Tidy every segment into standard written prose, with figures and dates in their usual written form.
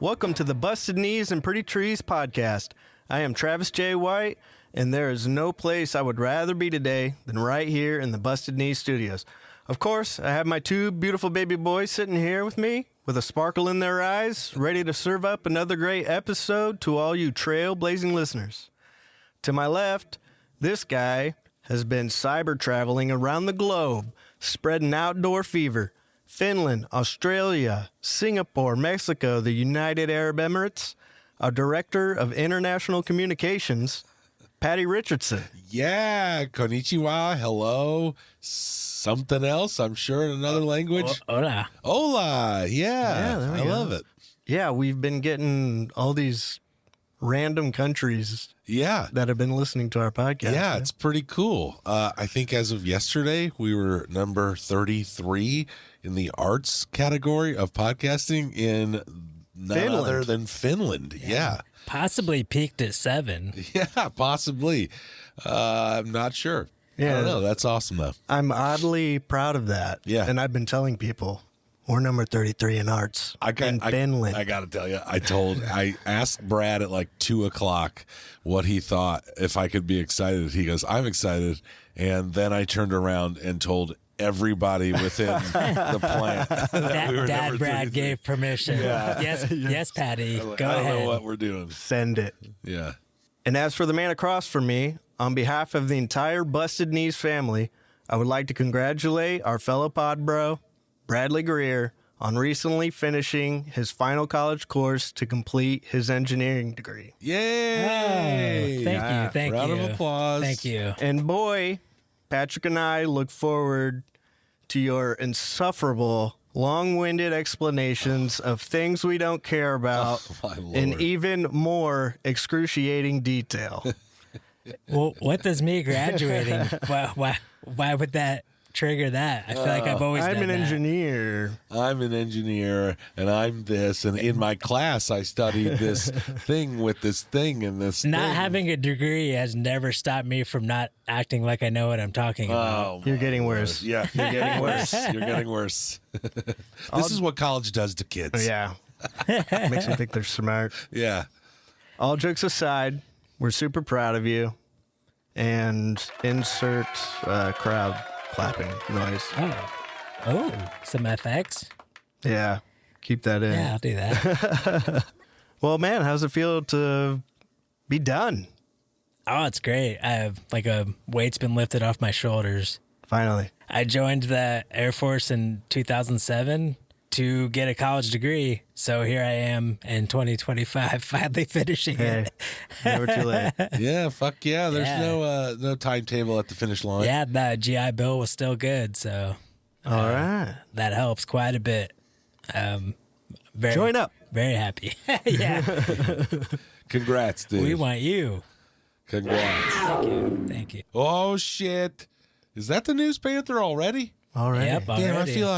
Welcome to the Busted Knees and Pretty Trees podcast. I am Travis J. White, and there is no place I would rather be today than right here in the Busted Knees studios. Of course, I have my two beautiful baby boys sitting here with me with a sparkle in their eyes, ready to serve up another great episode to all you trailblazing listeners. To my left, this guy has been cyber traveling around the globe, spreading outdoor fever. Finland, Australia, Singapore, Mexico, the United Arab Emirates, our Director of International Communications, Patty Richardson. Yeah, konnichiwa, hello, something else, I'm sure in another language. Hola. Hola, yeah, I love it. Yeah, we've been getting all these random countries that have been listening to our podcast. Yeah, it's pretty cool. I think as of yesterday, we were number 33 in the arts category of podcasting in none other than Finland. Yeah. Possibly peaked at 7. Yeah, possibly. I'm not sure. Yeah. I don't know. That's awesome, though. I'm oddly proud of that. Yeah. And I've been telling people, we're number 33 in arts in Finland. I got to tell you, I asked Brad at like 2:00 what he thought, if I could be excited. He goes, I'm excited. And then I turned around and told everybody within the plant that we were Dad Brad gave permission. Yeah. Yes, Patty. Go ahead. I don't know what we're doing. Send it. Yeah. And as for the man across from me, on behalf of the entire Busted Knees family, I would like to congratulate our fellow pod bro, Bradley Greer, on recently finishing his final college course to complete his engineering degree. Yay! Oh, thank you. Round of applause. Thank you. And boy, Patrick and I look forward to your insufferable, long-winded explanations of things we don't care about My Lord. in even more excruciating detail. Well, what does me graduating? Why would that trigger that? I feel like I've always I'm done an that. engineer. I'm an engineer, and I'm this, and in my class I studied this thing with this thing and this Not thing. having a degree has never stopped me from not acting like I know what I'm talking about. Oh, You're getting worse. yeah, you're getting worse. You're getting worse. This is what college does to kids. Yeah. Makes me think they're smart. Yeah. All jokes aside, we're super proud of you. And insert crowd clapping noise. Oh, some FX? Yeah. Keep that in. Yeah, I'll do that. Well, man, how's it feel to be done? Oh, it's great. I have like a weight's been lifted off my shoulders. Finally. I joined the Air Force in 2007 to get a college degree. So here I am in 2025, finally finishing Hey, it. never too late. Yeah, fuck yeah. There's no timetable at the finish line. Yeah, the GI Bill was still good. So All right. that helps quite a bit. Very, Join up. Very happy. Yeah. Congrats, dude. We want you. Congrats. Thank you. Oh shit. Is that the News Panther already? All right. Yep, Damn, I already. feel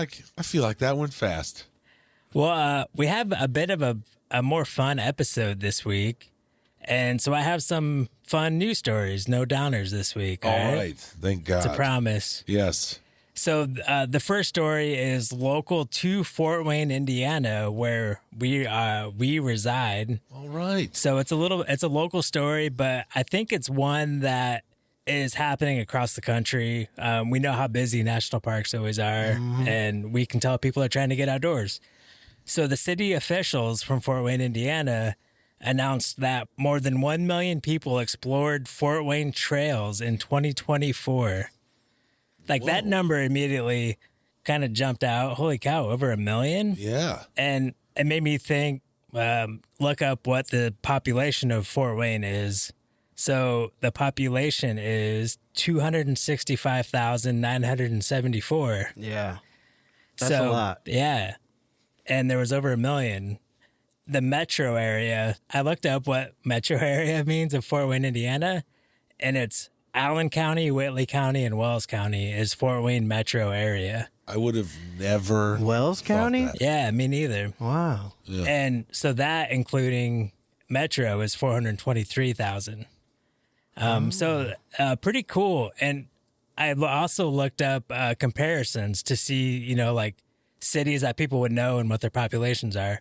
like that went fast. Well, we have a bit of a more fun episode this week. And so I have some fun news stories, no downers this week. All right. Thank God. It's a promise. Yes. So the first story is local to Fort Wayne, Indiana, where we reside. All right. So it's a local story, but I think it's one that is happening across the country. We know how busy national parks always are, and we can tell people are trying to get outdoors. So the city officials from Fort Wayne, Indiana, announced that more than 1 million people explored Fort Wayne trails in 2024. Like that number immediately kind of jumped out. Holy cow, over 1 million? Yeah. And it made me think, look up what the population of Fort Wayne is. So the population is 265,974. Yeah. That's a lot. Yeah. And there was over 1 million. The metro area, I looked up what metro area means of Fort Wayne, Indiana, and it's Allen County, Whitley County, and Wells County is Fort Wayne metro area. I would have never. Wells thought County? that. Yeah, me neither. Wow. Yeah. And so that, including metro, is 423,000. So pretty cool. And I also looked up comparisons to see, like cities that people would know and what their populations are.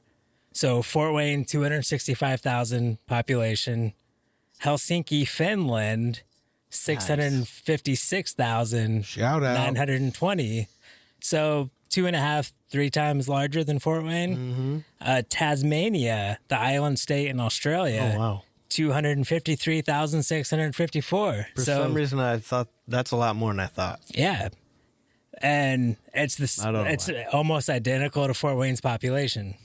So Fort Wayne, 265,000 population. Helsinki, Finland, 656,920. Shout out. So 2.5, 3 times larger than Fort Wayne. Tasmania, the island state in Australia. Oh, wow. 253,654. For some reason, I thought that's a lot more than I thought. Yeah. And it's I don't know it's why. almost identical to Fort Wayne's population.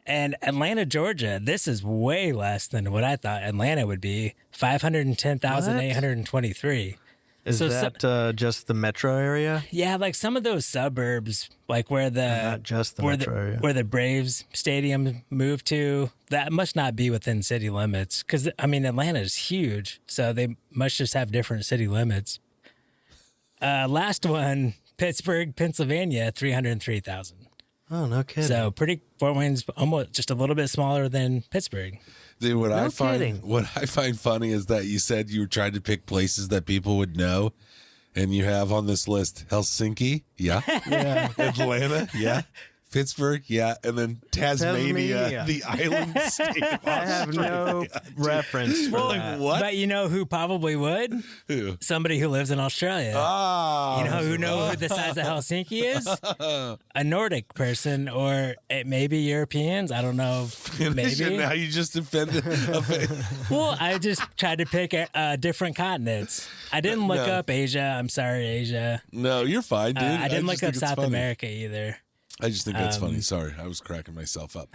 And Atlanta, Georgia, this is way less than what I thought Atlanta would be. 510,823. Is So that just the metro area? Yeah, like some of those suburbs, like where Not just the metro area. where the Braves stadium moved to, that must not be within city limits. Because I mean, Atlanta is huge, so they must just have different city limits. Last one, Pittsburgh, Pennsylvania, 303,000. Oh, no kidding. So Fort Wayne's almost just a little bit smaller than Pittsburgh. Dude, what No I kidding. find funny is that you said you were trying to pick places that people would know, and you have on this list Helsinki, yeah, Atlanta, yeah, Pittsburgh, yeah, and then Tasmania. Tasmania. The island state of I have no reference for Like that. what? But you know who probably would? Who? Somebody who lives in Australia. Ah, You know who the size of Helsinki is? A Nordic person, or it may be Europeans. I don't know. Maybe. Now you just offended. Well, I just tried to pick different continents. I didn't look No. up Asia. I'm sorry, Asia. No, you're fine, dude. I didn't just look up think it's South funny. America either. I just think that's funny. Sorry, I was cracking myself up.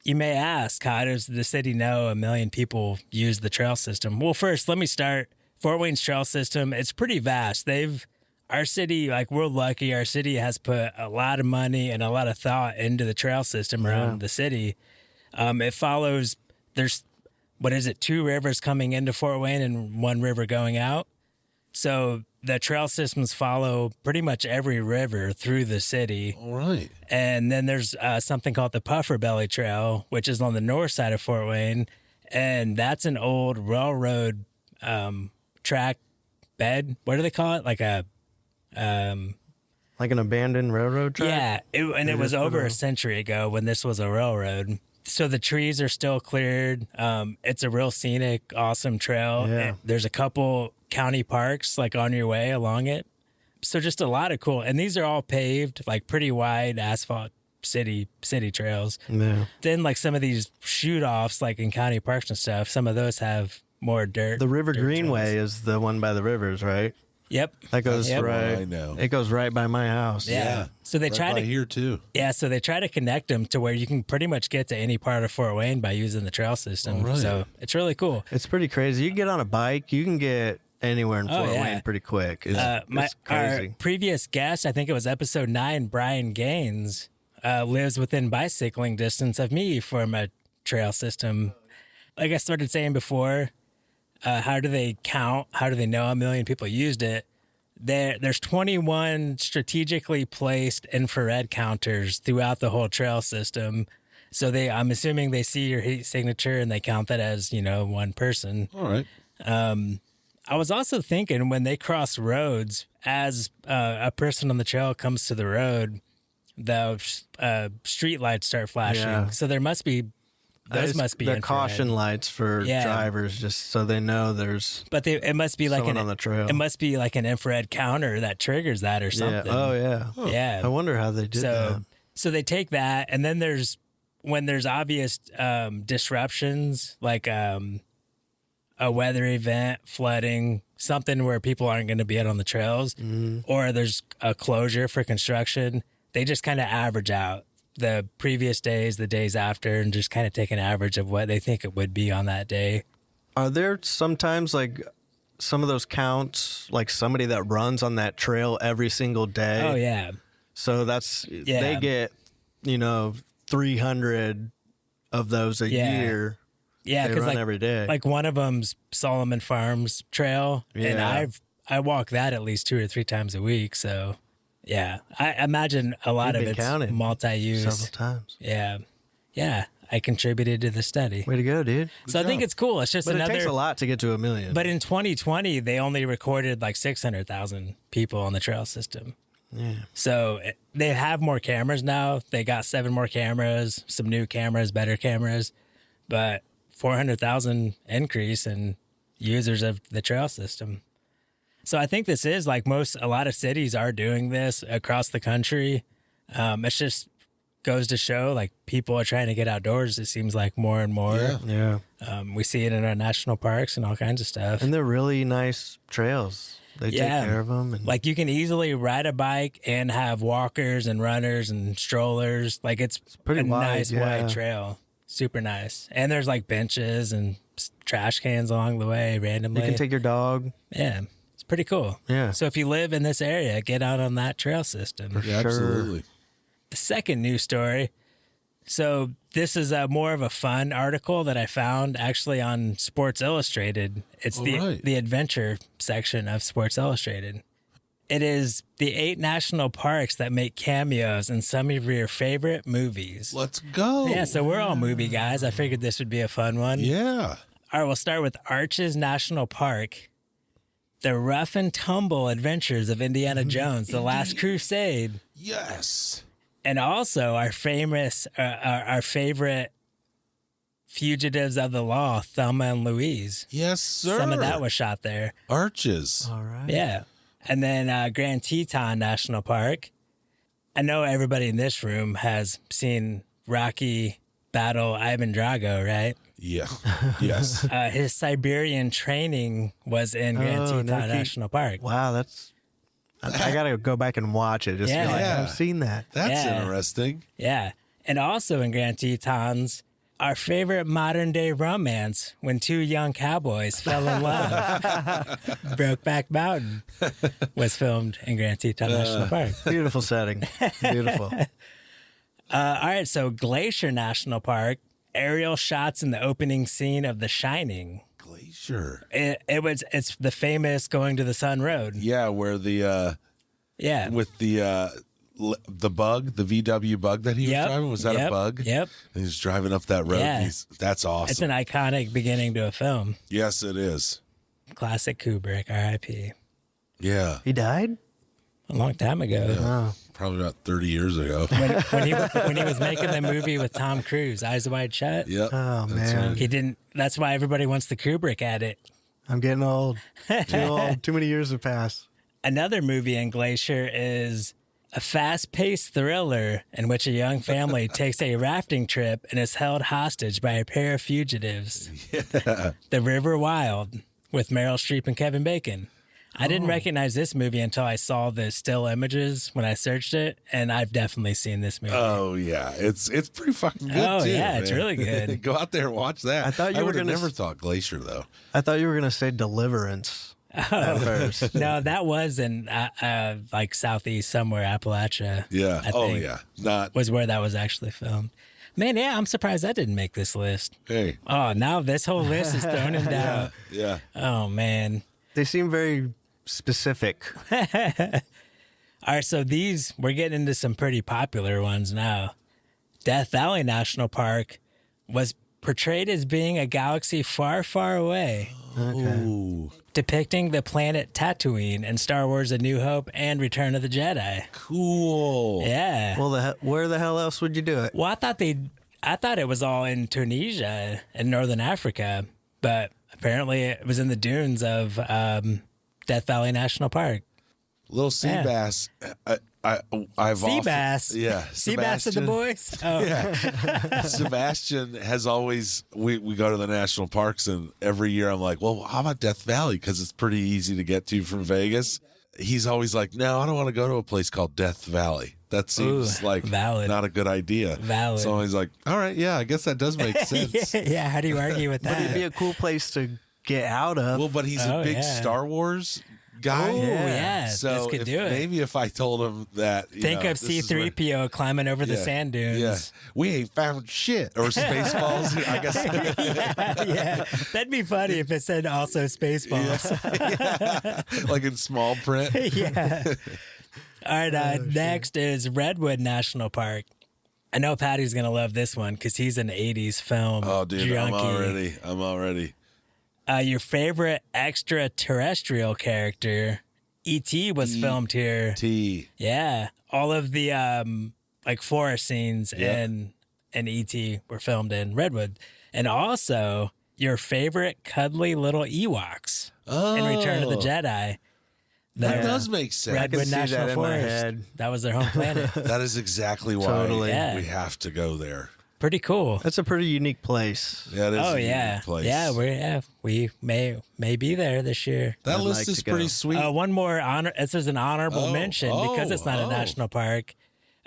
You may ask, how does the city know 1 million people use the trail system? Well, first, let me start. Fort Wayne's trail system, it's pretty vast. Our city, like we're lucky, our city has put a lot of money and a lot of thought into the trail system around the city. It follows, there's, 2 rivers coming into Fort Wayne and 1 river going out. So the trail systems follow pretty much every river through the city. All right. And then there's something called the Puffer Belly Trail, which is on the north side of Fort Wayne. And that's an old railroad track bed. What do they call it? Like a... Like an abandoned railroad track? Yeah, it was over a century ago when this was a railroad. So the trees are still cleared. It's a real scenic, awesome trail. Yeah. There's a couple county parks like on your way along it. So just a lot of cool. And these are all paved, like pretty wide asphalt city trails. Yeah. Then like some of these shoot offs, like in county parks and stuff, some of those have more dirt. The River dirt Greenway trails. is the one by the rivers, right? Yep. That goes Yep. right. I know. It goes right by my house. Yeah. So they Right try by to here too. Yeah, so they try to connect them to where you can pretty much get to any part of Fort Wayne by using the trail system. All right. So it's really cool. It's pretty crazy. You get on a bike, you can get anywhere in Fort yeah. Wayne pretty quick. It's, Our it's crazy. previous guest, I think it was episode 9, Brian Gaines, lives within bicycling distance of me from a trail system. Like I started saying before, how do they count? How do they know 1 million people used it? There's 21 strategically placed infrared counters throughout the whole trail system. So I'm assuming they see your heat signature and they count that as, one person. All right. I was also thinking when they cross roads, as a person on the trail comes to the road, the street lights start flashing. Yeah. So those must be They're infrared. caution lights for Yeah. drivers, just so they know there's But it must be like someone on the trail. It must be like an infrared counter that triggers that or yeah. something. Oh yeah. Yeah. I wonder how they did that. So they take that, and then when there's obvious disruptions, like a weather event, flooding, something where people aren't going to be out on the trails, or there's a closure for construction, they just kind of average out the previous days, the days after, and just kind of take an average of what they think it would be on that day. Are there sometimes like some of those counts, like somebody that runs on that trail every single day? Oh, yeah. So they get, 300 of those a year. Yeah, They because run every day. like one of them's Solomon Farms Trail, and Yeah. I walk that at least 2 or 3 times a week. So, yeah, I imagine a lot You've of been it's counting multi-use. several times. Yeah, I contributed to the study. Way to go, dude. So I think it's cool. It's just But another. it takes a lot to get to 1 million. But in 2020, they only recorded like 600,000 people on the trail system. Yeah. So they have more cameras now. They got 7 more cameras, some new cameras, better cameras, but 400,000 increase in users of the trail system. So I think this is like a lot of cities are doing this across the country. It's just goes to show like people are trying to get outdoors. It seems like more and more. Yeah. We see it in our national parks and all kinds of stuff. And they're really nice trails. They take care of them. And like you can easily ride a bike and have walkers and runners and strollers. Like it's pretty a wide, nice wide trail. Super nice. And there's like benches and trash cans along the way randomly. You can take your dog. Yeah. It's pretty cool. Yeah. So if you live in this area, get out on that trail system. For Yeah, sure. absolutely. The second news story. So this is more of a fun article that I found actually on Sports Illustrated. It's the adventure section of Sports Illustrated. It is the 8 national parks that make cameos in some of your favorite movies. Let's go. Yeah, so we're all movie guys. I figured this would be a fun one. Yeah. All right, we'll start with Arches National Park. The rough and tumble adventures of Indiana Jones, The Last Crusade. Yes. And also our favorite fugitives of the law, Thelma and Louise. Yes, sir. Some of that was shot there. Arches. All right. Yeah. And then Grand Teton National Park. I know everybody in this room has seen Rocky battle Ivan Drago, right? Yeah. Yes. His Siberian training was in Grand Teton National Park. Wow, that's... I got to go back and watch it. Just Yeah. be like, Yeah. I've seen that. That's Yeah. interesting. Yeah. And also in Grand Tetons, our favorite modern day romance when 2 young cowboys fell in love. Brokeback Mountain was filmed in Grand Teton National Park. Beautiful setting. Beautiful. All right. So Glacier National Park, aerial shots in the opening scene of The Shining. Glacier. It's the famous Going to the Sun Road. Yeah, where the Yeah. with the bug, the VW bug that he was driving, was that a bug? Yep. And he's driving up that road. Yeah. That's awesome. It's an iconic beginning to a film. Yes, it is. Classic Kubrick, R.I.P. Yeah. He died? A long time ago. Oh. Probably about 30 years ago. When he was making the movie with Tom Cruise, Eyes Wide Shut. Yep. Oh, That's man. right. He didn't. That's why everybody wants the Kubrick at it. I'm getting old. Too old. Too many years have passed. Another movie in Glacier is a fast-paced thriller in which a young family takes a rafting trip and is held hostage by a pair of fugitives. Yeah. The River Wild with Meryl Streep and Kevin Bacon. I didn't recognize this movie until I saw the still images when I searched it, and I've definitely seen this movie. Oh yeah, it's pretty fucking good. Oh, too, yeah, it's man. really good. Go out there and watch that. I thought you were would have gonna never s- thought Glacier though. I thought you were going to say Deliverance at first. No, that was in like southeast somewhere, Appalachia. Yeah. I Oh think yeah. Not. was where that was actually filmed. Man, yeah, I'm surprised that didn't make this list. Hey. Oh, now this whole list is thrown in doubt. Yeah. Oh man. They seem very specific. All right, so we're getting into some pretty popular ones now. Death Valley National Park was portrayed as being a galaxy far, far away, Ooh. depicting the planet Tatooine in Star Wars: A New Hope and Return of the Jedi. Cool. Yeah. Well, where the hell else would you do it? Well, I thought it was all in Tunisia and Northern Africa, but apparently it was in the dunes of Death Valley National Park. Little sea Yeah. bass. I've Sea often, bass. Yeah. Sea bass and the boys. Oh, Yeah. Sebastian has always, we go to the national parks, and every year I'm like, well, how about Death Valley? Because it's pretty easy to get to from Vegas. He's always like, no, I don't want to go to a place called Death Valley. That seems like valid. not a good idea. Valid. So he's like, all right, yeah, I guess that does make sense. yeah. How do you argue with But it'd that? be a cool place to get out of. Well, but he's a Oh, big yeah. Star Wars guy. Oh, yeah. So this could do it. maybe if I told him that, Think of this is where- C-3PO climbing over the Yeah. sand dunes. Yeah, we ain't found shit. Or Spaceballs, I guess. yeah. That'd be funny if it said also Spaceballs. Like in small print. Yeah. All right. Next is Redwood National Park. I know Patty's going to love this one because he's an 80s film Oh, dude, junkie. I'm already. Your favorite extraterrestrial character E.T. was filmed here. T. Yeah. All of the like forest scenes in E.T. were filmed in Redwood. And also your favorite cuddly little Ewoks in Return of the Jedi. That does make sense. Redwood see National that in my Forest. head. That was their home planet. That is exactly why Totally. Yeah. we have to go there. Pretty cool. That's a pretty unique place. Yeah, it is Oh a yeah, unique place. yeah. We may be there this year. That I'd list like is to go. pretty sweet. One more honor. This is an honorable mention because it's not a national park,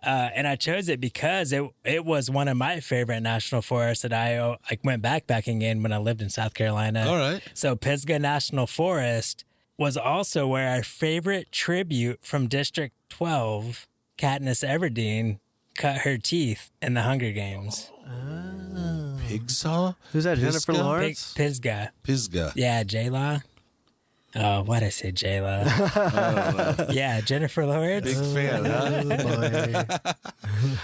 and I chose it because it was one of my favorite national forests that I went backpacking in when I lived in South Carolina. All right. So Pisgah National Forest was also where our favorite tribute from District 12, Katniss Everdeen, cut her teeth in the Hunger Games. Pigsaw? Who's that? Jennifer Pisgah? Lawrence? Pisgah. Pisgah. Yeah, J-Law. Oh, why'd I say J-Law? Yeah, Jennifer Lawrence. Big fan, huh?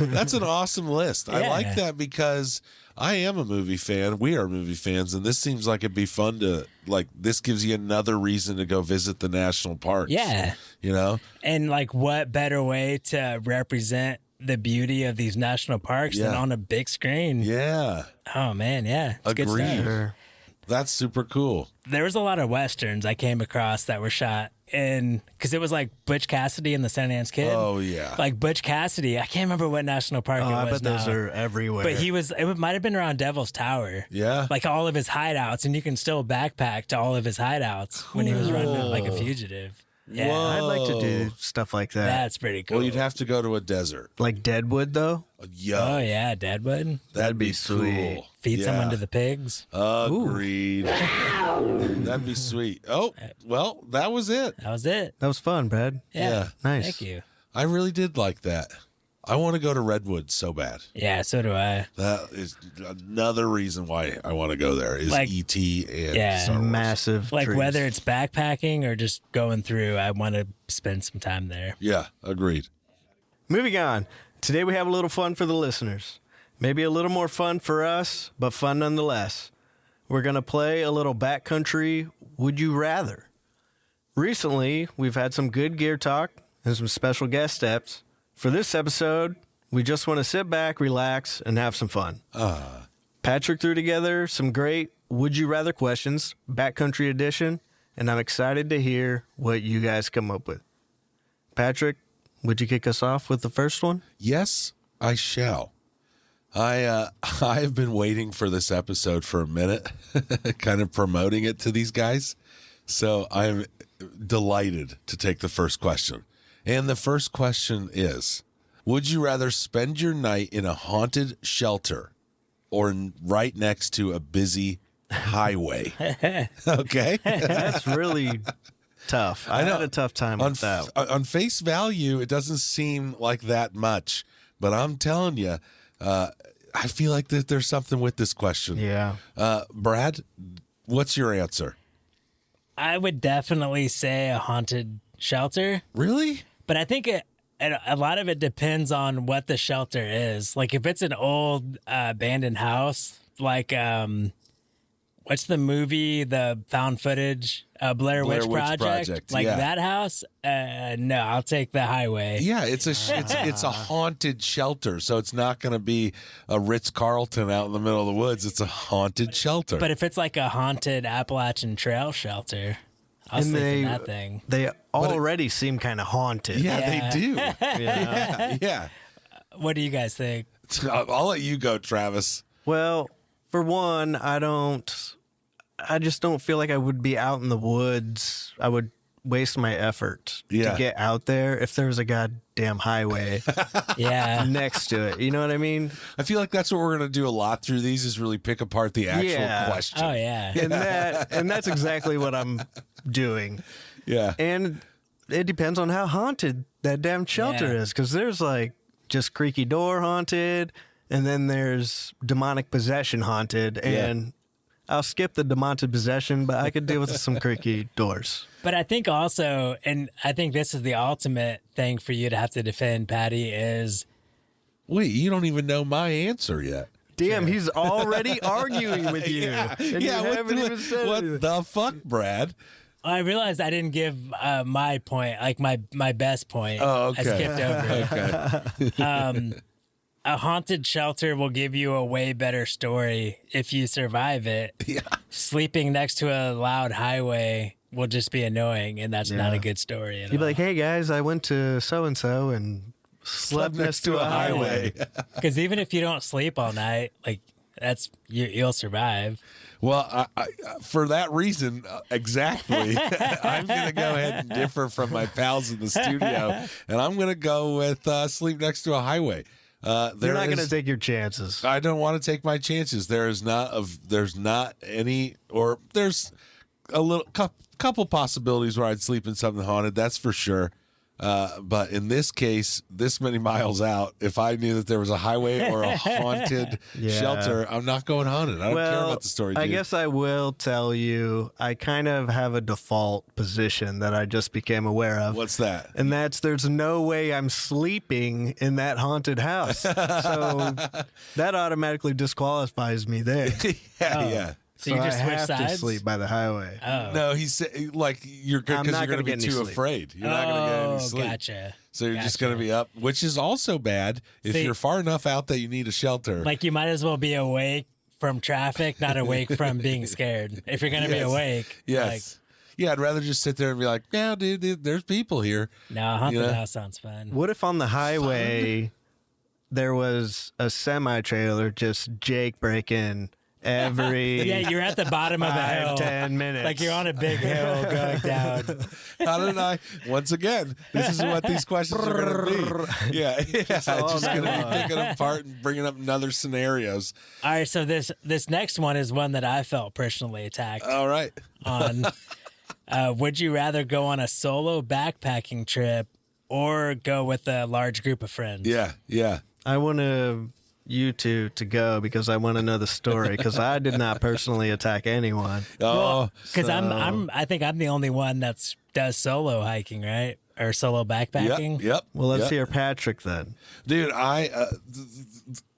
That's an awesome list. I like Yeah. that because I am a movie fan. We are movie fans, and this seems like it'd be fun to this gives you another reason to go visit the national parks. Yeah. You know? And like, what better way to represent the beauty of these national parks than on a big screen? Yeah. Oh man, yeah. It's good Agreed. stuff. Sure. That's super cool. There was a lot of westerns I came across that were shot in, because it was like Butch Cassidy and the Sundance Kid. Oh, yeah. Like Butch Cassidy, I can't remember what national park Oh, it I was bet those now. are everywhere. But it might have been around Devil's Tower. Yeah. Like all of his hideouts, and you can still backpack to all of his hideouts when he was running like a fugitive. Yeah, Whoa. I'd like to do stuff like that. that's pretty cool. Well, you'd have to go to a desert. Like Deadwood, though? Oh yeah, Deadwood. That'd be sweet. cool. Feed someone to the pigs. Agreed. That'd be sweet. Oh, well, that was it. That was it. That was fun, Brad. Yeah. Nice. Thank you. I really did like that. I want to go to Redwood so bad. Yeah, so do I. That is another reason why I want to go there is Like, E.T. and yeah. Star Wars. Massive Like trees. whether it's backpacking or just going through, I want to spend some time there. Yeah, agreed. Moving on. Today we have a little fun for the listeners. Maybe a little more fun for us, but fun nonetheless. We're going to play a little backcountry Would You Rather. Recently, we've had some good gear talk and some special guest steps. For this episode, we just want to sit back, relax, and have some fun. Patrick threw together some great Would You Rather questions, backcountry edition, and I'm excited to hear what you guys come up with. Patrick, would you kick us off with the first one? Yes, I shall. I've been waiting for this episode for a minute, kind of promoting it to these guys. So I'm delighted to take the first question. And the first question is, would you rather spend your night in a haunted shelter or right next to a busy highway? Okay. That's really tough. I had a tough time with that. On face value, it doesn't seem like that much, but I'm telling you, I feel like there's something with this question. Yeah. Brad, what's your answer? I would definitely say a haunted shelter, Really? but I think a lot of it depends on what the shelter is. Like if it's an old abandoned house, like what's the movie, the found footage, Blair Witch Project? Like yeah. that house? No, I'll take the highway. Yeah, it's a haunted shelter, so it's not going to be a Ritz-Carlton out in the middle of the woods. It's a haunted shelter. But if it's like a haunted Appalachian Trail shelter, I'll sleep in that thing. They already seem kind of haunted. yeah, they do. Yeah. Yeah. What do you guys think? I'll let you go, Travis. Well, for one, I just don't feel like I would be out in the woods. I would waste my effort Yeah. to get out there if there was a goddamn highway Yeah. next to it. You know what I mean? I feel like that's what we're going to do a lot through these is really pick apart the actual Yeah. question. Oh, yeah. And that's exactly what I'm doing. Yeah. And it depends on how haunted that damn shelter Yeah. is, because there's like just creaky door haunted, and then there's demonic possession haunted, and I'll skip the demonic possession, but I could deal with some creaky doors. But I think also, and I think this is the ultimate thing for you to have to defend, Patty, is Wait, you don't even know my answer yet. Damn, he's already arguing with you. And you haven't even said what anything. the fuck, Brad? I realized I didn't give my point, like my best point. Oh, okay. I skipped over it. Okay. A haunted shelter will give you a way better story if you survive it. Yeah. Sleeping next to a loud highway will just be annoying, and that's not a good story. You'd be like, hey guys, I went to so-and-so and slept next to a highway. Because even if you don't sleep all night, like you'll survive. Well, I, for that reason, exactly, I'm going to go ahead and differ from my pals in the studio, and I'm going to go with sleep next to a highway. You're not going to take your chances. I don't want to take my chances. There's not any, or there's a little couple possibilities where I'd sleep in something haunted. That's for sure. But in this case, this many miles out, if I knew that there was a highway or a haunted shelter, I'm not going haunted. I don't care about the story, dude. I guess I will tell you, I kind of have a default position that I just became aware of. What's that? And that's there's no way I'm sleeping in that haunted house. So that automatically disqualifies me there. Yeah. So you just I switch have sides? to sleep by the highway. Oh. No, he said like you're because you're going to be too afraid. You're not going to get any sleep. Gotcha. So you're just going to be up, which is also bad if you're far enough out that you need a shelter. Like you might as well be awake from traffic, not awake from being scared. If you're going to be awake. Yes. Yeah, I'd rather just sit there and be like, yeah, dude, there's people here. No, haunted house sounds fun. What if on the highway there was a semi-trailer just Jake breaking every you're at the bottom of a hill. 10 minutes. Like you're on a big hill going down. How did I? Once again, this is what these questions are going to be. Yeah, just going to be picking apart and bringing up other scenarios. All right, so this next one is one that I felt personally attacked All right. on. Would you rather go on a solo backpacking trip or go with a large group of friends? Yeah. I want you two to go because I want to know the story because I did not personally attack anyone. Because I think I'm the only one that does solo hiking, right? Or solo backpacking. Yep. Well, let's hear Patrick then. Dude,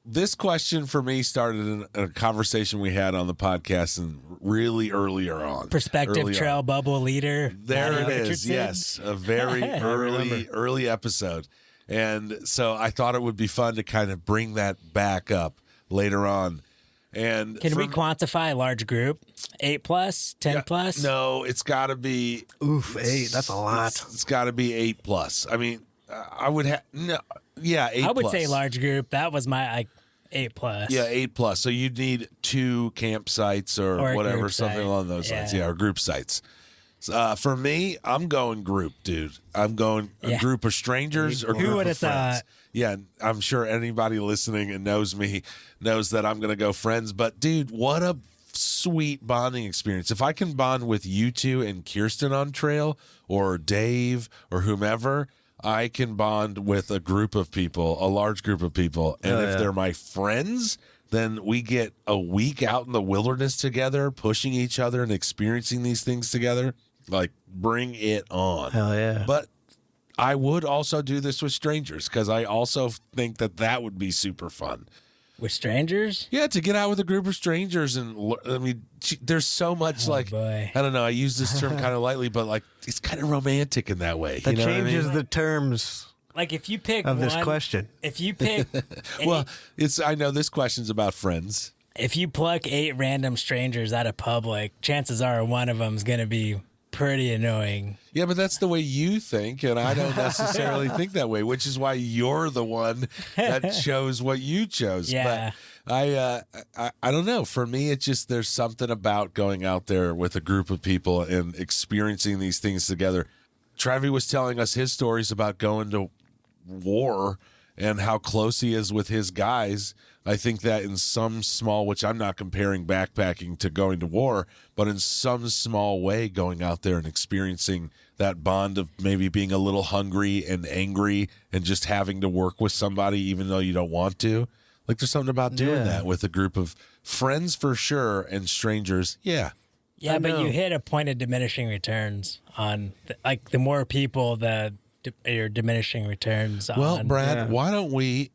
this question for me started in a conversation we had on the podcast and really earlier on. Perspective Trail Bubble Leader. There it is. Yes. A very early episode. And so I thought it would be fun to kind of bring that back up later on. And can we quantify a large group? 8+, 10+? No, it's got to be 8. That's a lot. It's got to be 8+. I mean, I would have 8+. I would say large group. That was my 8+. Yeah, 8+. So you'd need 2 campsites or whatever, something along those lines. Yeah, or group sites. For me, I'm going group, dude. I'm going a group of strangers or group of friends. Yeah, I'm sure anybody listening and knows me knows that I'm going to go friends. But, dude, what a sweet bonding experience. If I can bond with you two and Kirsten on trail or Dave or whomever, I can bond with a group of people, a large group of people. And if they're my friends, then we get a week out in the wilderness together, pushing each other and experiencing these things together. Like, bring it on. Hell yeah. But I would also do this with strangers because I also think that would be super fun. With strangers? Yeah, to get out with a group of strangers. And I mean, there's so much I don't know, I use this term kind of lightly, but like it's kind of romantic in that way. That you know changes what I mean? the terms like if you pick of this question. If you pick well, I know this question's about friends. If you pluck 8 random strangers out of public, chances are one of them's going to be pretty annoying. Yeah, but that's the way you think, and I don't necessarily think that way, which is why you're the one that chose what you chose. Yeah. But I don't know. For me, it's just there's something about going out there with a group of people and experiencing these things together. Travi was telling us his stories about going to war and how close he is with his guys. I think that in some small, which I'm not comparing backpacking to going to war, but in some small way going out there and experiencing that bond of maybe being a little hungry and angry and just having to work with somebody even though you don't want to. Like there's something about doing that with a group of friends for sure and strangers. Yeah. Yeah, but you hit a point of diminishing returns on like the more people your diminishing returns on. Well, Brad, why don't we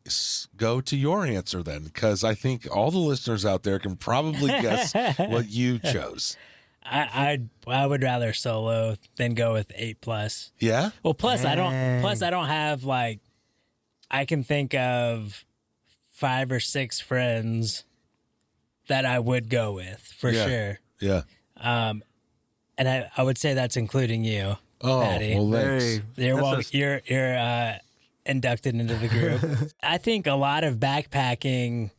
go to your answer then? Because I think all the listeners out there can probably guess what you chose. I would rather solo than go with 8+. Yeah. Well, plus I don't have like, I can think of 5 or 6 friends that I would go with for sure. Yeah. And I would say that's including you, Oh, Patty. well, thanks. You're inducted into the group. I think a lot of backpacking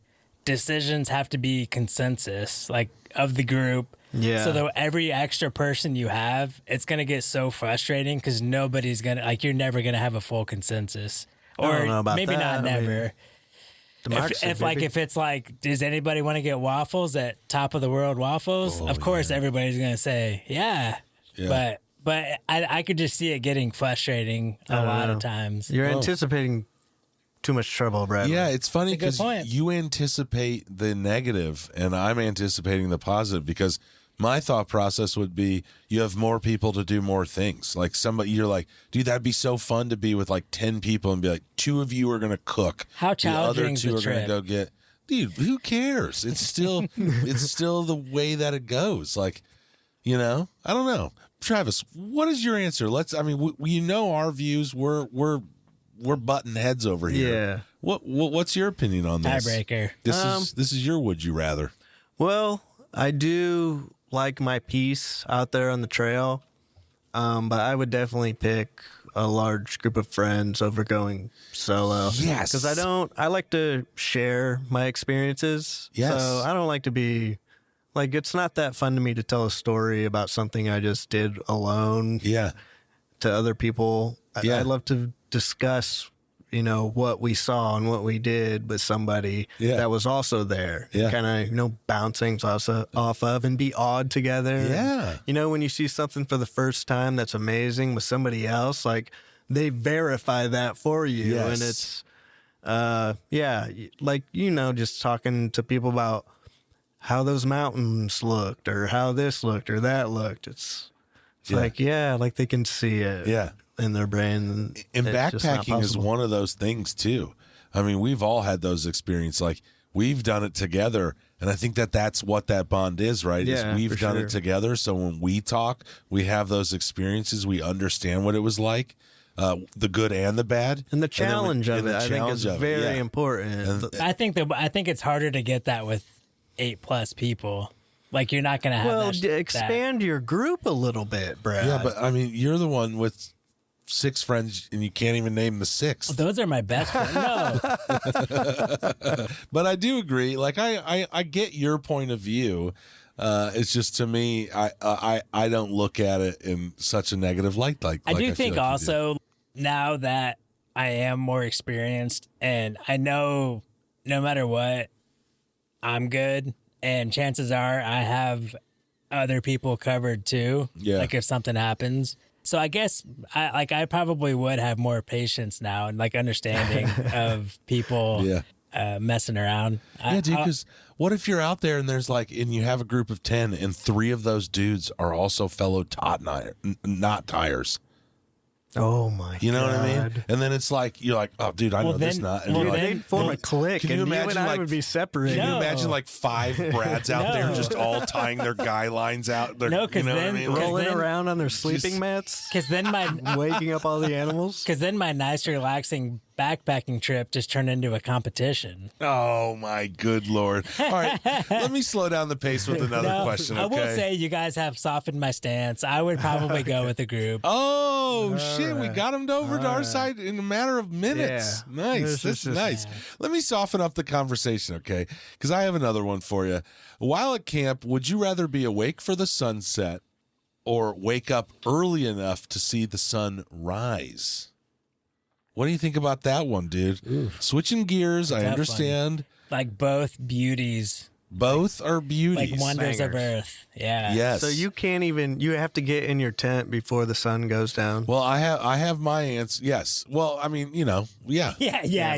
decisions have to be consensus, like of the group. Yeah. So though every extra person you have, it's gonna get so frustrating because nobody's gonna like. You're never gonna have a full consensus, I or don't know about maybe that. not I mean, never. democracy, If it's like, does anybody want to get waffles at Top of the World Waffles? Of course, everybody's gonna say yeah. But I could just see it getting frustrating a lot of times. You're anticipating too much trouble, Brad. Yeah, it's funny That's a good because point. you anticipate the negative and I'm anticipating the positive, because my thought process would be you have more people to do more things. Like somebody, you're like, dude, that'd be so fun to be with like 10 people and be like, 2 of you are going to cook. How the other challenging is 2 the are going to trip? go get, dude, who cares? It's still, it's still the way that it goes. Like, you know, I don't know. Travis, what is your answer? You know, our views, we're butting heads over here. Yeah. What's your opinion on this? Tiebreaker. This is your would you rather. Well, I do like my peace out there on the trail, but I would definitely pick a large group of friends over going solo. Yes. Because I like to share my experiences. Yes. So I don't like to be, like, it's not that fun to me to tell a story about something I just did alone Yeah. to other people. Yeah. I love to discuss, you know, what we saw and what we did with somebody that was also there. Yeah. Kind of, you know, bounce things off of and be awed together. Yeah. You know, when you see something for the first time that's amazing with somebody else, like they verify that for you. Yes. And it's, like, you know, just talking to people about how those mountains looked or how this looked or that looked. It's like, like they can see it. Yeah. In their brain. And it's just not backpacking is possible. one of those things too. I mean, we've all had those experiences. Like we've done it together, and I think that's what that bond is, right? Yeah, is we've for done sure. it together. So when we talk, we have those experiences. We understand what it was like, the good and the bad, And the challenge of it, I think, is very yeah. important. I think it's harder to get that with 8+ people. Like you're not gonna have Well, that. expand your group a little bit, Brad. Yeah, but I mean, you're the one with 6 friends, and you can't even name the 6th. Those are my best friends. No, But I do agree. Like I get your point of view. It's just, to me, I don't look at it in such a negative light. Like I do feel think like you do. also now that I am more experienced and I know no matter what, I'm good. And chances are I have other people covered too. Yeah. Like if something happens. So I guess I probably would have more patience now and like understanding of people messing around. Yeah, dude, because what if you're out there and there's like, and you have a group of 10 and 3 of those dudes are also fellow knot tires? Oh my god. You know what I mean? And then it's like, you're like, oh, dude, I know this knot. And well, you're like, They'd form a clique, can and you you imagine, and I like, would be separated. Can you No. imagine like 5 Brads out there No. just all tying their guy lines out? No, 'cause you know then- what I mean? Like, Rolling then- around on their sleeping mats, Because then my waking up all the animals. Because then my nice, relaxing backpacking trip just turned into a competition. oh my good Lord. All right. Let me slow down the pace with another No, question. I Okay. will say you guys have softened my stance. I would probably go with a group. Oh shit! We right. got him over to our side in a matter of minutes. Yeah. Nice. This This is is- nice. Let me soften up the conversation, okay? Because I have another one for you. While at camp, would you rather be awake for the sunset or wake up early enough to see the sun rise? What do you think about that one, dude? Switching gears, I Tough understand. Like both beauties, Both are beauties. like wonders of Bangers. earth. Yeah. Yes. So you can't even. You have to get in your tent before the sun goes down. Well, I have my answer. Yes. Well, I mean, you know, yeah. Yeah,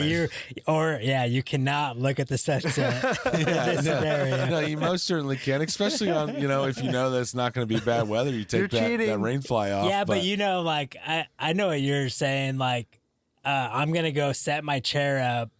you cannot look at the sunset in this scenario. No, you most certainly can, especially on, you know, if you know that it's not going to be bad weather, you take You're that cheating. rain fly off. Yeah, but you know, like I know what you're saying. Like, I'm gonna go set my chair up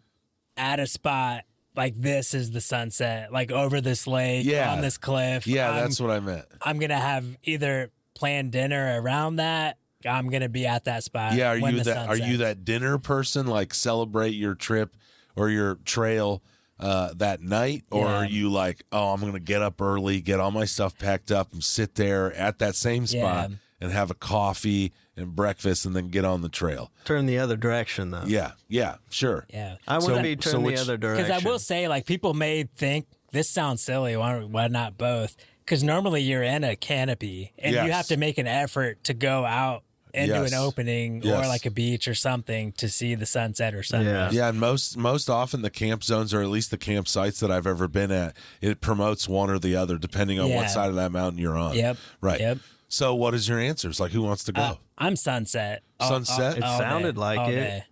at a spot like this is the sunset, like over this lake, Yeah. on this cliff. Yeah, that's what I meant. I'm going to have either planned dinner around that. I'm going to be at that spot. Yeah, when the sun are you sets. that dinner person, like celebrate your trip or your trail that night? Or Yeah. are you like, oh, I'm going to get up early, get all my stuff packed up and sit there at that same spot Yeah. and have a coffee and breakfast and then get on the trail? Turn the other direction, though. Yeah, sure. Yeah. I want to So- be so turned which- the other direction. Because I will say, like, people may think this sounds silly. Why not both? Because normally you're in a canopy and Yes. you have to make an effort to go out into Yes. an opening Yes. or like a beach or something to see the sunset or sunrise. Yeah, and most often the camp zones, or at least the campsites that I've ever been at, it promotes one or the other depending on Yeah. what side of that mountain you're on. Yep. Right. Yep. So what is your answers? Like, who wants to go? I'm sunset. Sunset? It sounded like all it. day.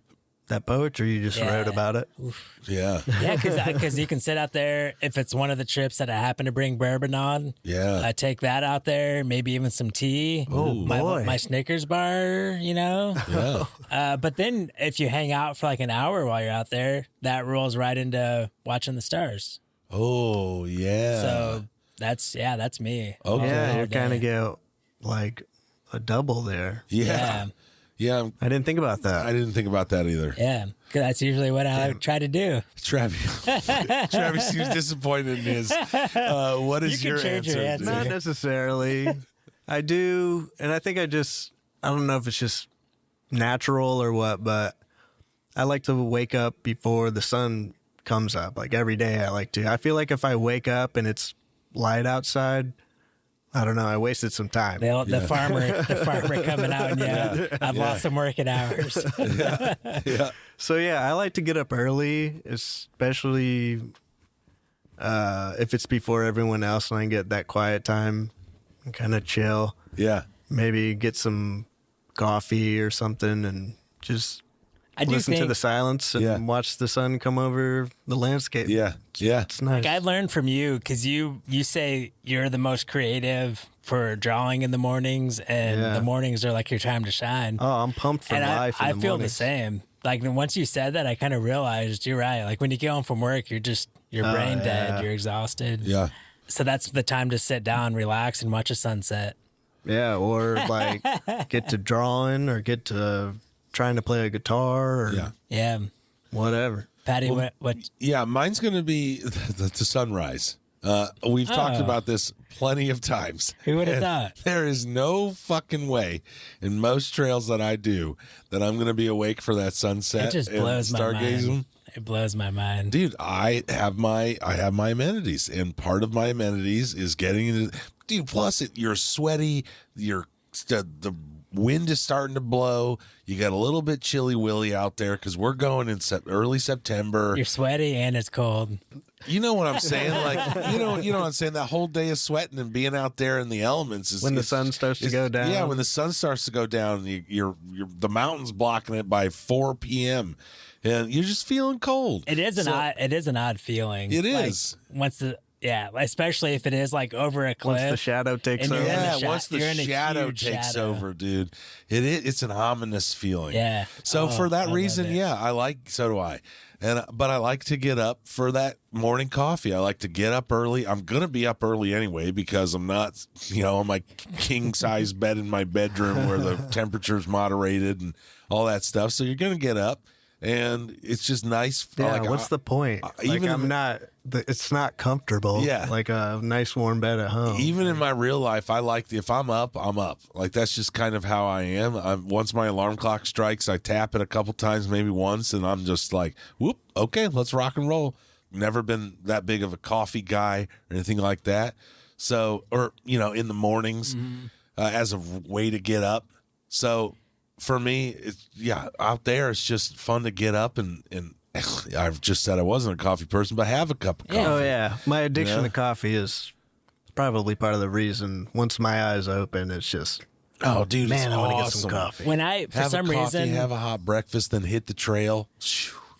That poetry you just Yeah. wrote about it. Yeah. Yeah, because you can sit out there. If it's one of the trips that I happen to bring bourbon on, Yeah. I take that out there. Maybe even some tea. Oh, boy. my Snickers bar. Yeah. But then if you hang out for like an hour while you're out there, that rolls right into watching the stars. Oh, yeah. So that's me. Okay. Yeah, All you day. kind of get like a double there. Yeah. Yeah. I didn't think about that. I didn't think about that either. Yeah, because that's usually what I try to do. Travis seems disappointed in his. What is You can your change answer? your answer. Not necessarily. I do, and I think I don't know if it's just natural or what, but I like to wake up before the sun comes up. Like every day I like to. I feel like if I wake up and it's light outside, I don't know, I wasted some time. The farmer coming out, and I've lost some working hours. Yeah. So yeah, I like to get up early, especially if it's before everyone else and I get that quiet time and kind of chill. Yeah. Maybe get some coffee or something and just I do listen to think the silence and Yeah. watch the sun come over the landscape. Yeah. Yeah. It's nice. I learned from you because you say you're the most creative for drawing in the mornings, and Yeah. the mornings are like your time to shine. Oh, I'm pumped for and life. I in the feel mornings. the same. Like once you said that, I kind of realized you're right. Like when you get home from work, you're brain dead, yeah. you're exhausted. Yeah. So that's the time to sit down, relax, and watch a sunset. Yeah, or like get to drawing or get to trying to play a guitar or Yeah. Yeah, whatever. Patty, what? Yeah, mine's going to be the sunrise. We've talked Oh. about this plenty of times. Who would have And thought? There is no fucking way in most trails that I do that I'm going to be awake for that sunset. It just and blows my stargazing. mind. It blows my mind. Dude, I have my amenities, and part of my amenities is getting into. Dude, plus you're sweaty. The wind is starting to blow. You got a little bit chilly willy out there because we're going in early September. You're sweaty and it's cold. You know what I'm saying? Like, you know what I'm saying? That whole day of sweating and being out there in the elements is When the sun starts to go down. Yeah, when the sun starts to go down, you're the mountain's blocking it by 4 p.m. and you're just feeling cold. It is an odd feeling. It Like, is. Especially if it is like over a cliff. Once the shadow takes And over. you're in Yeah, the once the you're in a shadow huge takes shadow. over, dude, it's an ominous feeling. Yeah. So Oh, for that I love reason, it. yeah, so do I. But I like to get up for that morning coffee. I like to get up early. I'm gonna be up early anyway because I'm not, on my king size bed in my bedroom where the temperature's moderated and all that stuff. So you're gonna get up, and it's just nice. Yeah, Like, what's the point? It's not comfortable. Yeah. Like a nice warm bed at home. Even in my real life, if I'm up, I'm up. Like that's just kind of how I am. Once my alarm clock strikes, I tap it a couple times, maybe once, and I'm just like, whoop, okay, let's rock and roll. Never been that big of a coffee guy or anything like that. So, or in the mornings as a way to get up. So for me, out there, it's just fun to get up and I've just said I wasn't a coffee person, but have a cup of coffee. Oh yeah, my addiction Yeah. to coffee is probably part of the reason. Once my eyes open, it's just Oh, dude, man, it's I want to get awesome. some coffee. When I for Have some a coffee, reason have a hot breakfast, then hit the trail.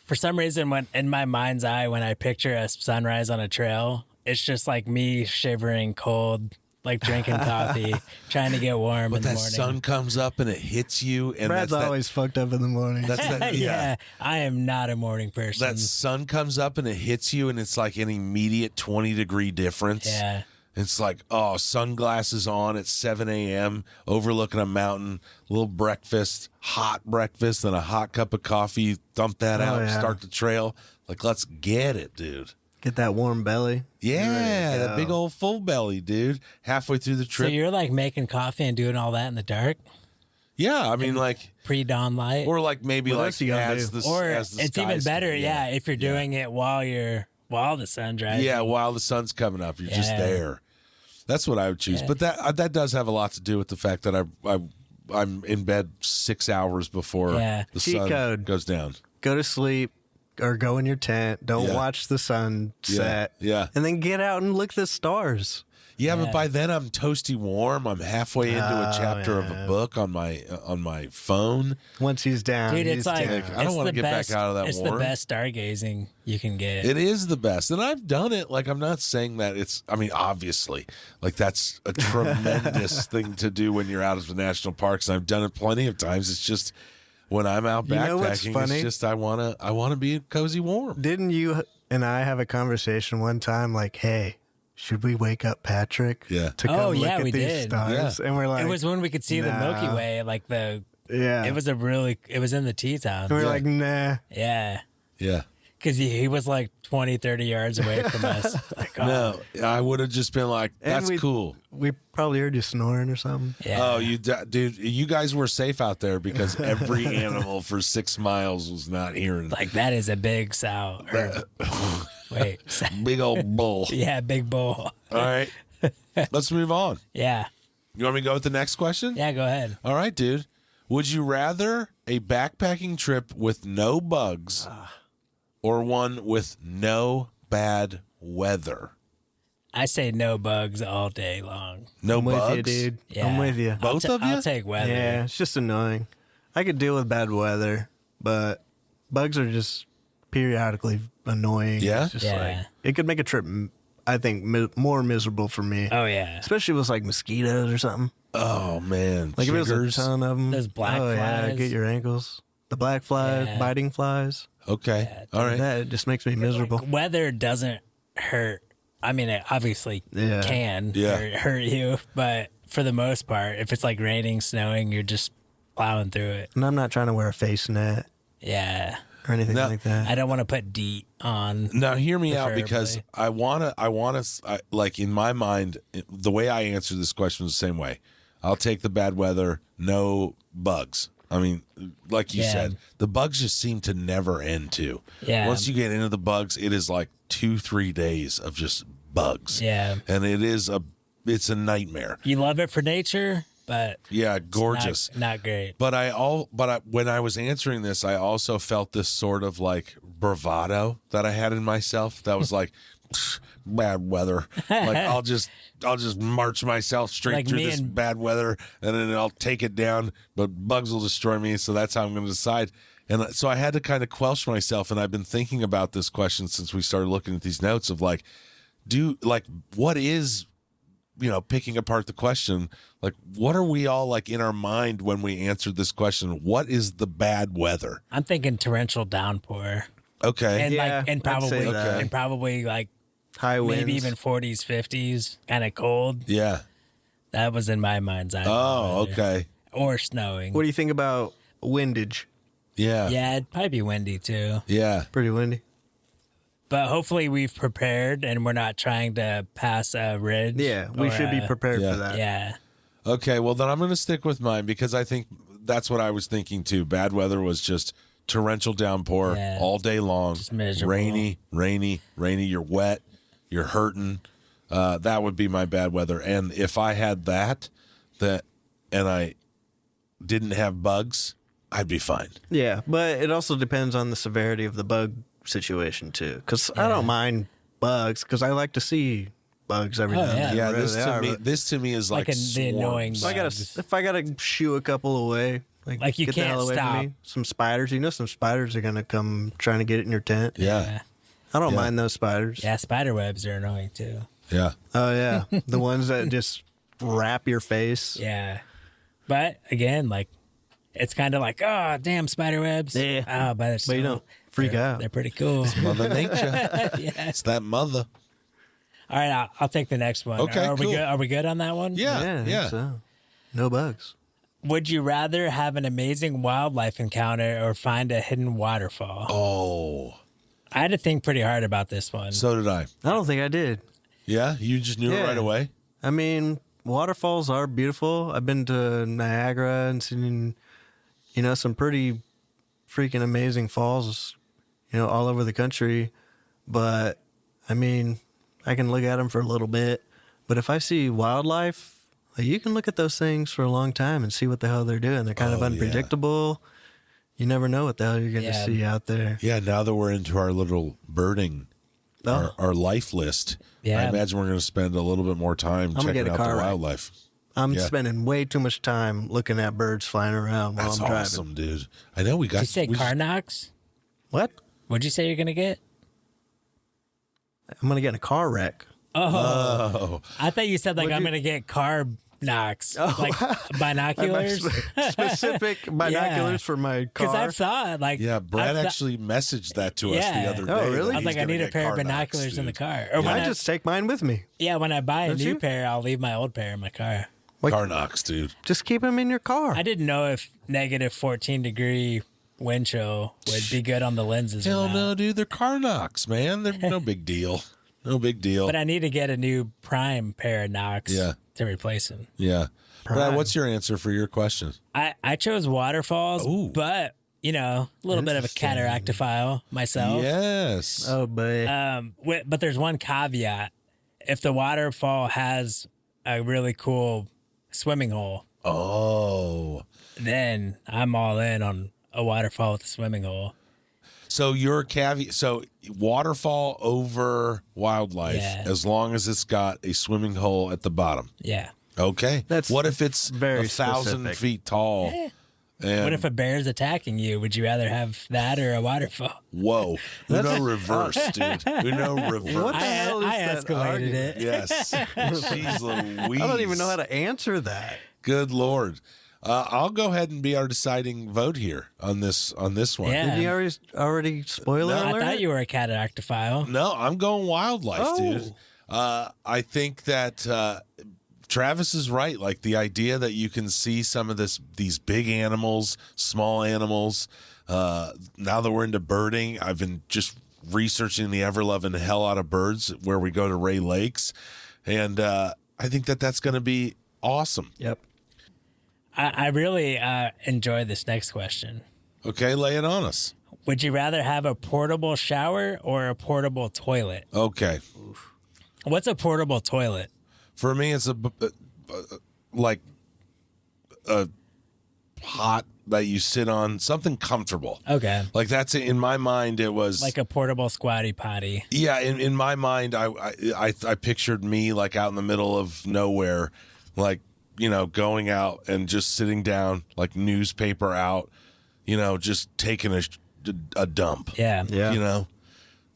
when in my mind's eye when I picture a sunrise on a trail, it's just like me shivering cold like drinking coffee, trying to get warm But in the that morning. sun comes up and it hits you, and Brad's that's always fucked up in the morning. That's that. yeah, I am not a morning person. That sun comes up and it hits you, and it's like an immediate 20-degree difference. Yeah. It's like, oh, sunglasses on at 7 a.m., overlooking a mountain, little breakfast, hot breakfast, and a hot cup of coffee. Dump that out, yeah. start the trail. Like, let's get it, dude. Get that warm belly. Yeah, go. that big old full belly, dude. Halfway through the So trip. you're like making coffee and doing all that in the dark, Yeah, I mean, like, pre-dawn light, or like maybe What like else you gonna as do? the or as the it's sky's even better, coming, yeah, if you're doing it while the sun's rising. Yeah, while the sun's coming up, you're just Yeah. there. That's what I would choose. Yeah. But that does have a lot to do with the fact that I'm in bed 6 hours before Yeah. the Cheat sun code. goes down. Go to sleep or go in your tent. Don't Yeah. watch the sun set. Yeah. And then get out and look at the stars. Yeah, Yeah. but by then I'm toasty warm. I'm halfway into a chapter of a yeah. book on my phone. Once he's down, Dude, he's it's like down. I don't it's wanna the get back best- out of that It's warm. the best stargazing you can get. It is the best, and I've done it. Like, I'm not saying that it's. I mean, obviously, like that's a tremendous thing to do when you're out of the national parks. And I've done it plenty of times. It's just when I'm out You know what's backpacking, funny? it's just I wanna be cozy warm. Didn't you and I have a conversation one time like, hey, should we wake up Patrick Yeah. to come Oh, look yeah, at we these did. stars? Yeah. And we're like, It was when we could see the Milky nah. Way, like yeah. it was in the Tetons. And we're like, nah. Yeah. Yeah. Because he was like 20, 30 yards away from us. Like, oh, No, I would have just been like, And "That's we- cool." We probably heard you snoring or something. yeah. Oh, dude, you guys were safe out there because every animal for 6 miles was not hearing. Like, that is a big sow. Wait. Big old bull. Yeah, big bull. All right, let's move on. Yeah. You want me to go with the next question? Yeah, go ahead. All right, dude. Would you rather a backpacking trip with no bugs or one with no bad weather? I say no bugs all day long. No I'm with bugs, you, dude. Yeah. I'm with you. Both of you? I'll take weather. Yeah, it's just annoying. I could deal with bad weather, but bugs are just periodically annoying. Yeah? It's just Yeah. like it could make a trip, I think, more miserable for me. Oh, yeah. Especially if it was like mosquitoes or something. Oh man, Like if it was a Chiggers. ton of them. Those black Yeah, flies. get your ankles. The black flies, Yeah. biting flies. Okay, all right. That just makes me miserable. Weather doesn't hurt. I mean, it obviously Yeah. can Yeah. hurt you, but for the most part, if it's like raining, snowing, you're just plowing through it. And I'm not trying to wear a face net Yeah. or anything No, like that. I don't want to put DEET on. Now, hear me out because Preferably. I want to, like in my mind, the way I answer this question is the same way. I'll take the bad weather, no bugs. I mean, like you Yeah. said, the bugs just seem to never end too. Yeah. Once you get into the bugs, it is like 2-3 days of just bugs. Yeah. And it's a nightmare. You love it for nature, but Yeah, gorgeous. not great. But when I was answering this, I also felt this sort of like bravado that I had in myself. That was like bad weather. Like I'll just march myself straight Like through me this and- bad weather, and then I'll take it down. But bugs will destroy me, so that's how I'm going to decide. And so I had to kind of quelch myself, and I've been thinking about this question since we started looking at these notes of like, what is, picking apart the question, like what are we all like in our mind when we answered this question? What is the bad weather? I'm thinking torrential downpour. Okay. And Yeah, and I'd say that. probably like High winds. maybe even 40s, 50s, kind of cold. Yeah. That was in my mind's eye. Oh, weather. okay. Or snowing. What do you think about windage? Yeah. Yeah, it'd probably be windy too. Yeah. Pretty windy. But hopefully we've prepared and we're not trying to pass a ridge. Yeah, we or should be a- prepared yeah. for that. Yeah. Okay. Well, then I'm going to stick with mine because I think that's what I was thinking too. Bad weather was just torrential downpour Yeah. all day long. Just miserable. Rainy. You're wet. You're hurting. That would be my bad weather. And if I had that, and I didn't have bugs, I'd be fine. Yeah, but it also depends on the severity of the bug situation too. Because I don't mind bugs because I like to see bugs every Oh, now and yeah. then. Yeah, wherever this they to are, me, but this to me is like Like the annoying swarms. if I gotta shoo a couple away, Like, you get the can't hell away stop. From me. Some spiders, some spiders are gonna come trying to get in your tent. Yeah, I don't Yeah. mind those spiders. Yeah, spider webs are annoying too. yeah. Oh yeah, the ones that just wrap your face. Yeah. But again, like, it's kind of like, oh, damn, spider webs. Yeah. Oh, but you don't freak out. They're pretty cool. Mother Nature. Yeah. It's that mother. All right, I'll take the next one. Okay, Are we cool. good? Are we good on that one? I Yeah. think so. No bugs. Would you rather have an amazing wildlife encounter or find a hidden waterfall? Oh, I had to think pretty hard about this one. so did I. I don't think I did. Yeah, you just knew it Yeah. right away. I mean, waterfalls are beautiful. I've been to Niagara and seen, some pretty freaking amazing falls, all over the country. But, I mean, I can look at them for a little bit. But if I see wildlife, like, you can look at those things for a long time and see what the hell they're doing. They're kind of Oh, yeah. unpredictable. You never know what the hell you're going to Yeah. see out there. Yeah, now that we're into our little birding, Oh. our life list, Yeah. I imagine we're going to spend a little bit more time gonna checking get a out the car ride. wildlife. I'm Yeah. spending way too much time looking at birds flying around while That's I'm driving. awesome, dude. I know we got. Did you say we car just- knocks? What? What'd you say you're going to get? I'm going to get in a car wreck. Oh, I thought you said, like, What'd I'm you- going to get car knocks. Like, binoculars. Specific binoculars for my Because car. I've saw it. Like, yeah. Brad I've actually messaged that to us Yeah. the other day. Oh, that really? I was he's like, I gonna need a get pair of car knocks, binoculars in the dude. car. Or when I just take mine with me. when I buy a Don't new you? pair, I'll leave my old pair in my car. Car knocks, dude. Just keep them in your car. I didn't know if negative 14-degree wind chill would be good on the lenses. Hell or not. no, dude. They're car knocks, man. They're no big deal. No big deal. But I need to get a new prime pair of knocks Yeah. to replace them. Yeah. Brad, Prime. what's your answer for your question? I chose waterfalls, Ooh. but, a little bit of a cataractophile myself. Yes. Oh, boy. But there's one caveat. If the waterfall has a really cool swimming hole, Oh. then I'm all in on a waterfall with a swimming hole. So your caveat, so waterfall over wildlife, Yeah. as long as it's got a swimming hole at the bottom. Yeah. Okay. That's what if it's very 1,000 specific. feet tall? And, What if a bear's attacking you? Would you rather have that or a waterfall? whoa, Uno reverse, dude. Uno reverse. What the hell is I that escalated argument? it. Yes. Jeez Louise. I don't even know how to answer that. Good Lord. I'll go ahead and be our deciding vote here on this one. Yeah. Did you already spoiler I alert? thought you were a cataractophile. No, I'm going wildlife, Oh. dude. I think that Travis is right. Like the idea that you can see some of these big animals, small animals. Now that we're into birding, I've been just researching the ever-loving hell out of birds where we go to Ray Lakes. And I think that's going to be awesome. Yep. I really enjoy this next question. Okay, lay it on us. Would you rather have a portable shower or a portable toilet? Okay. What's a portable toilet? For me, it's like a hot that you sit on, something comfortable. Okay. Like that's in my mind. It was Like a portable squatty potty. yeah. In my mind, I pictured me like out in the middle of nowhere, like going out and just sitting down, like newspaper out, just taking a dump. Yeah. Yeah.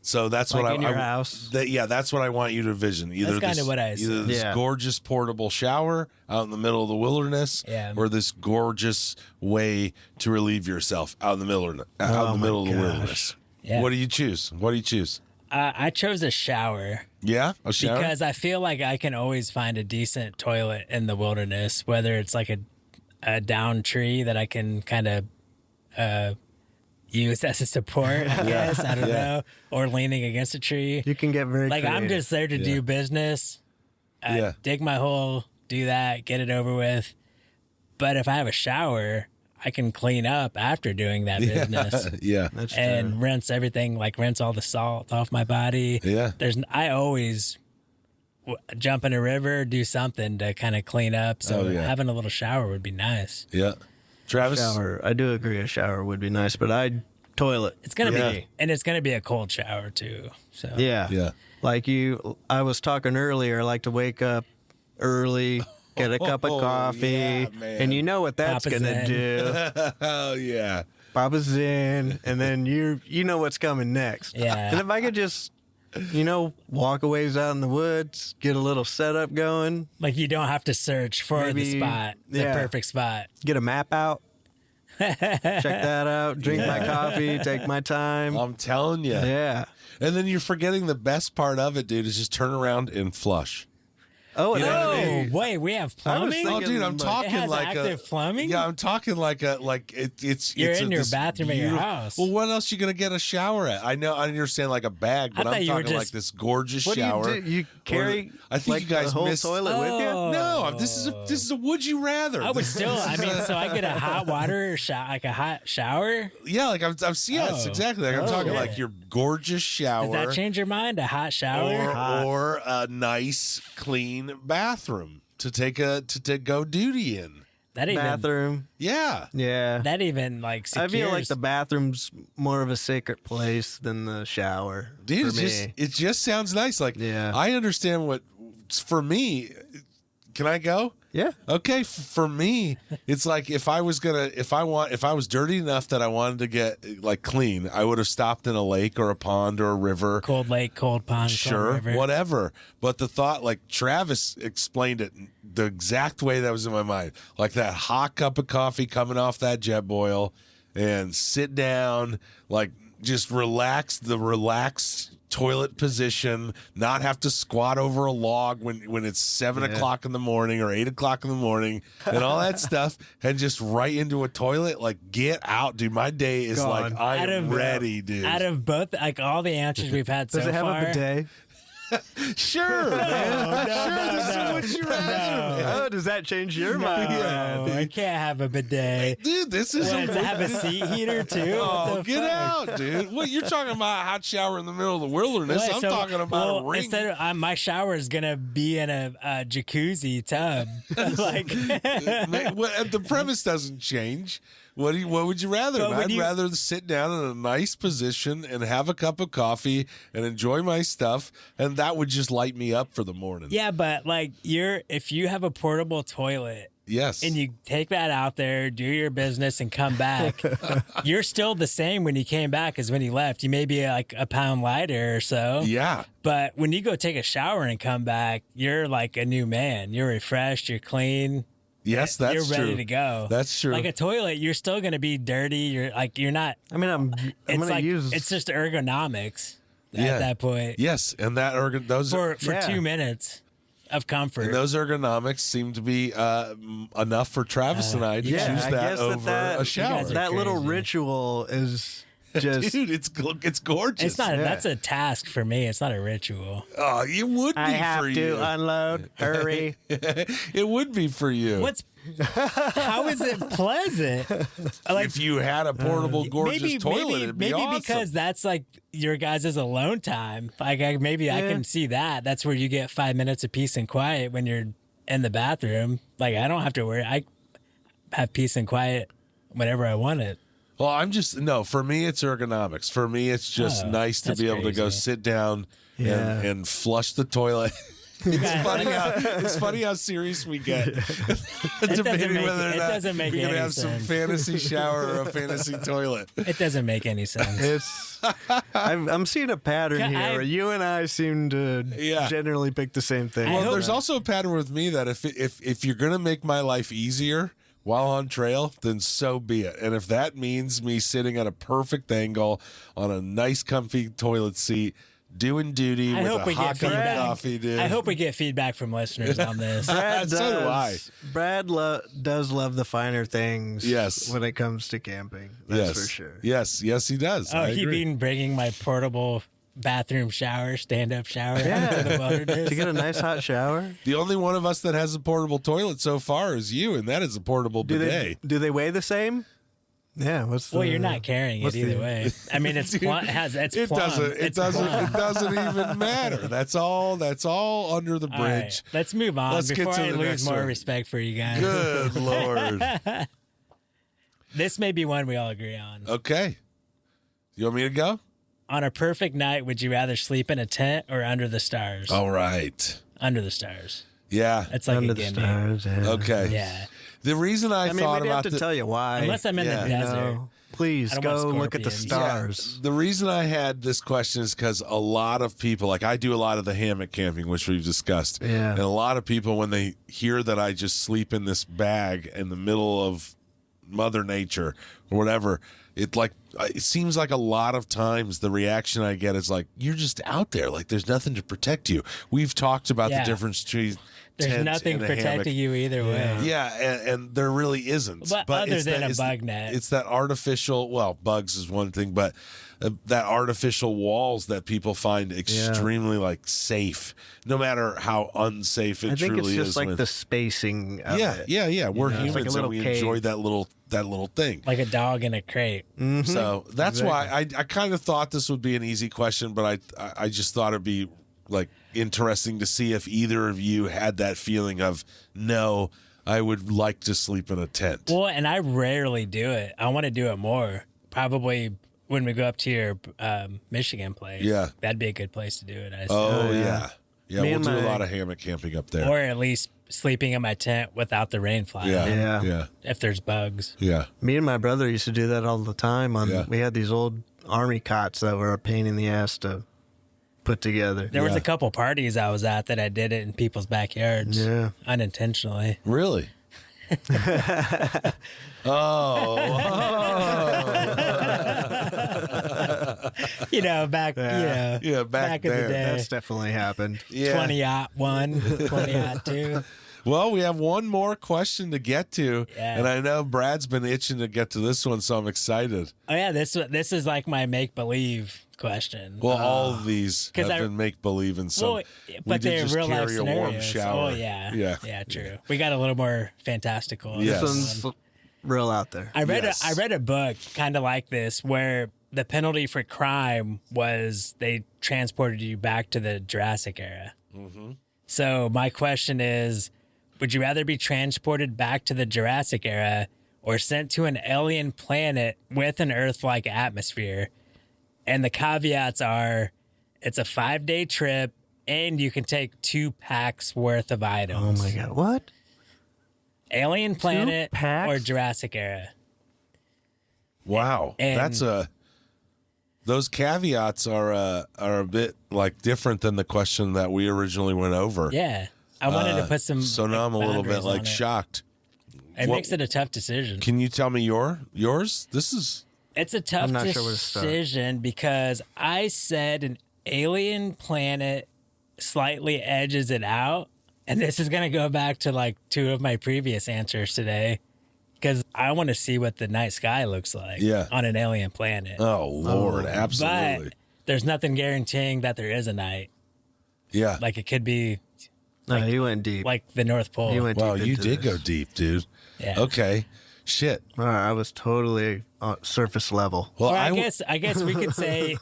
So that's Like what in your house. That's what I want you to envision. Either That's kinda this, what I either said. this Yeah. gorgeous portable shower out in the middle of the wilderness, Yeah. or this gorgeous way to relieve yourself out in the middle of the my wilderness. Yeah. What do you choose? What do you choose? I chose a shower Yeah, a shower. because I feel like I can always find a decent toilet in the wilderness, whether it's like a down tree that I can kind of use as a support, I guess. I don't know. Or leaning against a tree. You can get very Like, I'm creative. just there to do business. Yeah. Dig my hole, do that, get it over with. But if I have a shower, I can clean up after doing that business. yeah, That's true. And rinse everything, like rinse all the salt off my body. yeah. I always jump in a river, do something to kind of clean up. So Oh, yeah. having a little shower would be nice. Yeah. Travis? shower. I do agree a shower would be nice, but I'd toilet. It's gonna Yeah. be, and it's gonna be a cold shower too. So Yeah. Yeah. Like I was talking earlier, I like to wake up early, get a cup of Oh, coffee, yeah, man. and you know what that's Papa's going to in. do. Oh, yeah. Papa's in, and then you know what's coming next. Yeah. And if I could just walk a ways out in the woods, get a little setup going, Like you don't have to search for the spot, the perfect spot. get a map out, check that out, drink my coffee, take my time. I'm telling you. Yeah. And then you're forgetting the best part of it, dude, is just turn around and flush. Oh, and Oh, wait, we have plumbing? Oh, dude, I'm It talking has like active plumbing? Yeah, I'm talking like it's. You're it's in your this bathroom at your house. Well, what else you gonna get a shower at? I know, I understand like a bag, but I thought I'm you were talking like just- this gorgeous what shower. do you do? You carry I think like you guys the whole missed toilet with you? Oh. No, this is a would you rather. I would still, I mean, so I get a hot water like a hot shower? Yeah, like I'm yes, Oh. exactly. Like I'm talking like your gorgeous shower. Does that change your mind? A hot shower? or a nice clean bathroom to go duty in. That even, Bathroom. Yeah. Yeah. that even like secures. I feel like the bathroom's more of a sacred place than the shower. Dude, for it just sounds nice. Like Yeah. I understand what for me. Can I go? Yeah. Okay, for me, it's like if I was dirty enough that I wanted to get like clean, I would have stopped in a lake or a pond or a river. cold lake, cold pond, Sure, cold river. whatever. But the thought, like Travis explained it the exact way that was in my mind, like that hot cup of coffee coming off that jet boil, and sit down, like just relaxed toilet position, not have to squat over a log when it's 7 o'clock in the morning or 8 o'clock in the morning and all that stuff, and just right into a toilet. Like, get out, dude. My day is Gone. like I am ready, dude. Out of both, like all the answers we've had so Does it have far. a bidet? Sure, man. no, This is no. what you're asking. Oh, does that change your mind? No, I can't have a bidet. Dude, this is What, does it have a seat heater too? Oh, What the get fuck? out, dude. What, you're talking about a hot shower in the middle of the wilderness. Wait, I'm so- talking about a ring. Instead of my shower is gonna be in a jacuzzi tub. Like, The premise doesn't change. What would you rather? But when I'd you- rather sit down in a nice position and have a cup of coffee and enjoy my stuff, and that would just light me up for the morning. yeah, but like if you have a portable toilet Yes. and you take that out there, do your business, and come back, you're still the same when you came back as when you left. You may be like a pound lighter or so. Yeah. But when you go take a shower and come back, you're like a new man. You're refreshed. You're clean. Yes, that's you're ready true. to go. That's true. Like a toilet, you're still going to be dirty. You're not. I mean, I'm It's gonna like use. it's just ergonomics Yeah. at that point Yes, and those for Yeah. 2 minutes of comfort. and those ergonomics seem to be enough for Travis and I to yeah, choose I that guess over that- a You shower. guys are that little crazy. ritual is just. Dude, it's gorgeous. it's not. Yeah. That's a task for me. It's not a ritual. Oh, it would be I have for to you. unload. Hurry. It would be for you. What's? How is it pleasant? Like if you had a portable, gorgeous toilet, it'd be awesome. because that's like your guys' alone time. Like I can see that. That's where you get 5 minutes of peace and quiet when you're in the bathroom. Like I don't have to worry. I have peace and quiet whenever I want it. Well, for me, it's ergonomics. For me, it's just nice to that's be able to go crazy. sit down Yeah. and flush the toilet. It's funny how serious we get. Debating whether or it not doesn't make we're going to any have some sense. fantasy shower or a fantasy toilet. It doesn't make any sense. It's. I'm seeing a pattern Yeah, here. I- Where you and I seem to Yeah. generally pick the same thing. I Well, hope- there's also a pattern with me that if you're going to make my life easier while on trail, then so be it. And if that means me sitting at a perfect angle on a nice, comfy toilet seat, doing duty I with hope a we hot get cup of feedback. coffee, dude. I hope we get feedback from listeners on this. Brad So do I. Brad does love the finer things. Yes. When it comes to camping, that's yes, for sure. Yes, he does. Oh, I he agree. been bringing my portable bathroom shower, stand-up shower Yeah. to the wilderness. To get a nice hot shower. The only one of us that has a portable toilet so far is you, and that is a portable bidet. Do they weigh the same? Yeah. What's the? Well, you're not carrying it what's either the- way. I mean, it's plumb. It doesn't even matter. That's all under the All right, bridge. let's move on Let's get before to I the lose next more one. respect for you guys. Good Lord. This may be one we all agree on. Okay. You want me to go? On a perfect night, would you rather sleep in a tent or under the stars? All right. Under the stars. Yeah. That's like Under a the gimme. stars. Yeah. Okay. Yeah. The reason I I mean, thought we'd have about to tell you why. Unless I'm in Yeah. the You desert. know, Please I don't want go look at the scorpions. stars. The reason I had this question is because a lot of people, like I do a lot of the hammock camping, which we've discussed. Yeah. And a lot of people, when they hear that I just sleep in this bag in the middle of Mother Nature or whatever, it seems like a lot of times the reaction I get is like, you're just out there. Like there's nothing to protect you. We've talked about the difference between There's nothing protecting you either way. Yeah, and there really isn't. But other than a bug net. It's that artificial, well, bugs is one thing, but that artificial walls that people find extremely like safe, no matter how unsafe it truly is. I think it's just like the spacing of it. Yeah. We're humans like a little and we cave. enjoy that little thing. Like a dog in a crate. Mm-hmm. So that's why I kind of thought this would be an easy question, but I just thought it'd be like interesting to see if either of you had that feeling of, no, I would like to sleep in a tent. Well, and I rarely do it. I want to do it more. Probably when we go up to your Michigan place. Yeah. That'd be a good place to do it. I assume. Oh, yeah. Yeah, Me we'll and do a my- lot of hammock camping up there. Or at least sleeping in my tent without the rain flying. Yeah. If there's bugs. Yeah. Me and my brother used to do that all the time. We had these old army cots that were a pain in the ass to put together. There was a couple parties I was at that I did it in people's backyards. Yeah. Unintentionally. Really? You know, back Yeah, back in there. the day. That's definitely happened. Yeah. 20-01, 20-2. Well, we have one more question to get to, Yeah. and I know Brad's been itching to get to this one, so I'm excited. Oh yeah, this is like my make believe question. Well, all of these 'cause have I- been make believe in some. Well, we but did they're just real life carry a warm scenarios. shower. Oh yeah, yeah. true. We got a little more fantastical. Yes. This one's real out there. I read Yes. I read a book kind of like this where the penalty for crime was they transported you back to the Jurassic era. Mm-hmm. So my question is, would you rather be transported back to the Jurassic era or sent to an alien planet with an Earth-like atmosphere? And the caveats are, it's a 5-day trip and you can take 2 packs worth of Oh items. my God. What? Alien planet packs? or Jurassic era? Wow, And- that's those caveats are a bit like different than the question that we originally went over. Yeah. I wanted to put some. So now I'm a little bit boundaries like on it. shocked. It What- makes it a tough decision. Can you tell me yours? This is It's a tough I'm not sure where to start. decision because I said an alien planet slightly edges it out. And this is going to go back to like 2 of my previous answers today because I want to see what the night sky looks like on an alien planet. oh Lord, absolutely. But there's nothing guaranteeing that there is a night. Yeah. Like it could be No, you went deep. like the North Pole. You went Wow, deep you into did this. go deep, dude. Yeah. Okay. Shit. All right, I was totally surface level. Well, Or I guess we could say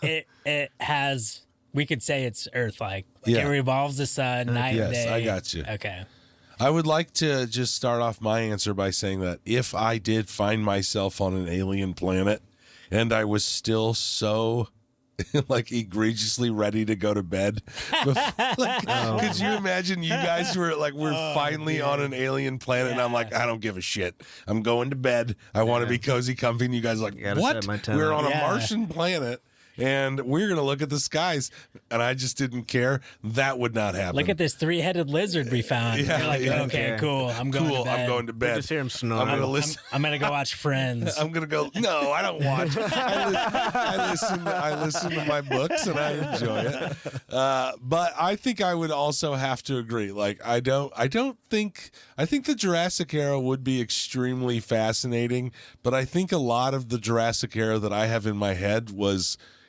it has. We could say it's Earth-like. Like Yeah. It revolves the sun night Yes, and day. I got you. Okay. I would like to just start off my answer by saying that if I did find myself on an alien planet and I was still so like egregiously ready to go to bed, could you imagine you guys were like, we're finally on an alien planet and I'm like, I don't give a shit. I'm going to bed. I want to be cozy, comfy. And you guys are like, Gotta what? set my tent We're up. on a Yeah. Martian planet. And we're going to look at the skies. And I just didn't care. That would not happen. Look at this 3-headed lizard we found. Yeah, You're like, yeah. okay, Yeah. cool. I'm going Cool. to bed. I'm going to bed. Just hear him I'm snoring. going to listen. I'm gonna go watch Friends. I'm gonna go. No, I don't watch. I listen to my books and I enjoy it. But I think I would also have to agree. Like I think the Jurassic era would be extremely fascinating. But I think a lot of the Jurassic era that I have in my head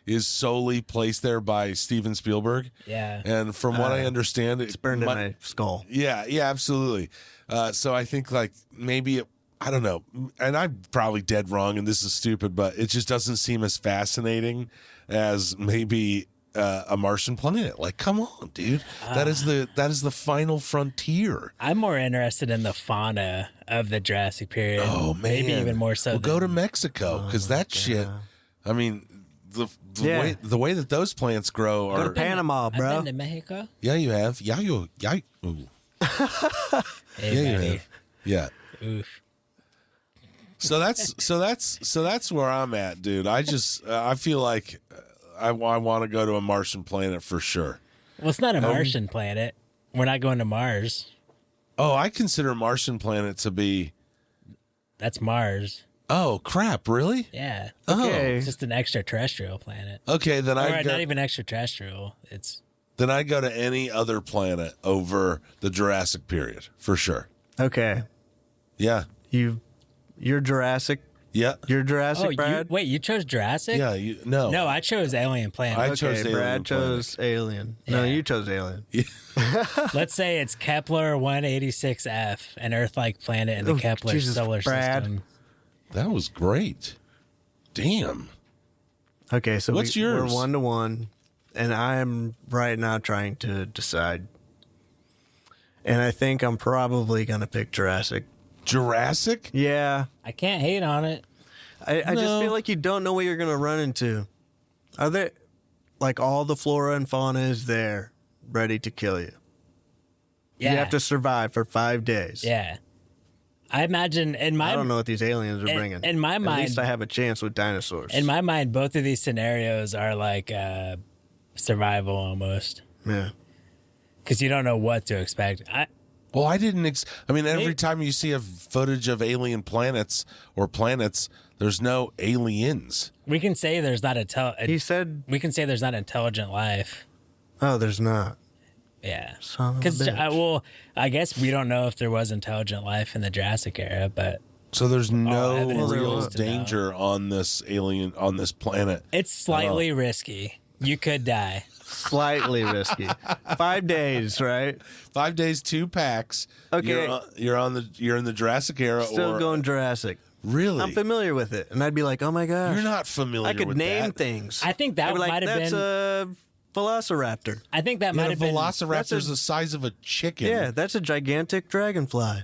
is solely placed there by Steven Spielberg. Yeah. And from what I understand, It's burned in my skull. yeah, absolutely. So I think like maybe I don't know, and I'm probably dead wrong, and this is stupid, but it just doesn't seem as fascinating as maybe a Martian planet. Like, come on, dude, that is the final frontier. I'm more interested in the fauna of the Jurassic period. Oh man, maybe even more so. We'll go to than- Mexico because that shit. I mean, Yeah. the way that those plants grow Go to are. Panama, I've bro. been to Mexico. Yeah, you have. Yeah, ooh. Hey, Yeah, you buddy. have. Yeah. Oof. So that's where I'm at, dude. I feel like I want to go to a Martian planet for sure. Well, it's not a Martian planet. We're not going to Mars. Oh, I consider Martian planet to be. That's Mars. Oh crap! Really? Yeah. Okay. It's just an extraterrestrial planet. Okay, then Not even extraterrestrial. Then I'd go to any other planet over the Jurassic period for sure. Okay. Yeah. You're Jurassic. Yeah. You're Jurassic, Brad? You chose Jurassic? Yeah. No. No, I chose Alien Planet. I Okay, chose Alien Brad chose Alien. No, Yeah. you chose Alien. Let's say it's Kepler 186f, an Earth-like planet in the Oh, Kepler Jesus, solar Brad. system. That was great. Damn. Okay, so What's we're yours? 1-1, and I am right now trying to decide. And I think I'm probably going to pick Jurassic. Jurassic? Yeah. I can't hate on it. I just No. feel like you don't know what you're going to run into. Are there, like, all the flora and fauna is there, ready to kill you? Yeah. You have to survive for 5 days. Yeah. I imagine I don't know what these aliens are bringing. in my At mind- least I have a chance with dinosaurs. In my mind, both of these scenarios are like survival almost. Yeah. Because you don't know what to expect. Well, I didn't. every Maybe- time you see a footage of alien planets or planets, there's no aliens. We can say there's not He said, we can say there's not intelligent life. oh, there's not. Yeah. Son of a Because bitch. I guess we don't know if there was intelligent life in the Jurassic era, but So there's no evidence real goes to danger on this planet. it's slightly risky. You could die. Slightly risky. 5 days, right? 5 days, 2 packs. Okay. You're in the Jurassic era. Still or going Jurassic. Really? I'm familiar with it. And I'd be like, oh my gosh. You're not familiar. I could with name that. things. I think that I'd be like, might have that's been. a velociraptor. I think that Yeah, might a have been. velociraptor's the size of a chicken. Yeah, that's a gigantic dragonfly.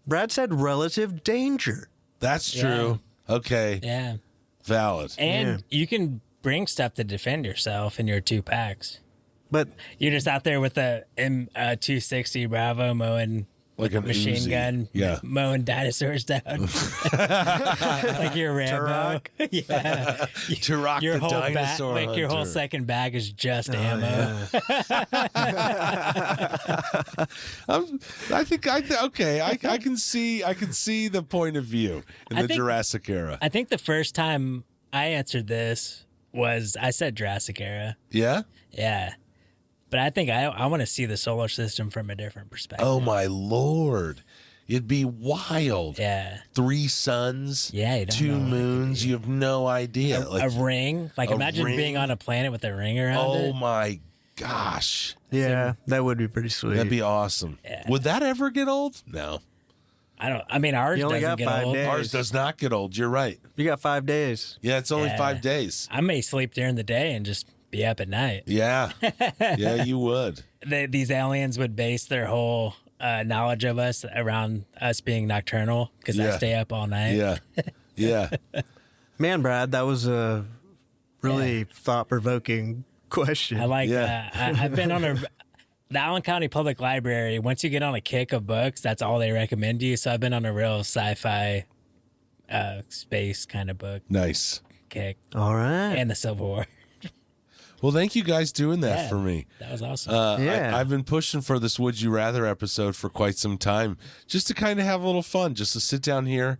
Brad said relative danger. That's Yeah. true. Okay. Yeah. Valid. And you can bring stuff to defend yourself in your 2 packs. But You're just out there with a M260 Bravo mowing Like with a an machine Uzi. gun, Yeah. mowing dinosaurs down. Like you're Rambo. Yeah. To rock Your the whole dinosaur like your whole hunter. second bag is just ammo. I can see the point of view in I the think- Jurassic era. I think the first time I answered this was I said Jurassic era. Yeah? Yeah. But I think I want to see the solar system from a different perspective. Oh my lord. It'd be wild. Yeah. 3 suns, Yeah, you don't 2 know what it could moons. You have no idea. A ring. Like a imagine ring? being on a planet with a ring around Oh it. my gosh. yeah, that would be pretty sweet. That'd be awesome. Yeah. Would that ever get old? No. I mean ours You only doesn't got get 5 old. days. Ours does not get old. You're right. You got 5 days. Yeah, it's only Yeah. 5 days. I may sleep during the day and just be up at night. Yeah. Yeah, you would. These aliens would base their whole knowledge of us around us being nocturnal because Yeah. I stay up all night. Yeah. Yeah. Man, Brad, that was a really thought-provoking question. I like Yeah. that. I've been on the Allen County Public Library. Once you get on a kick of books, that's all they recommend you. So I've been on a real sci-fi space kind of book Nice. kick All right. and the Civil War. Well, thank you guys doing that Yeah. for me. That was awesome. Yeah. I've been pushing for this Would You Rather episode for quite some time, just to kind of have a little fun, just to sit down here,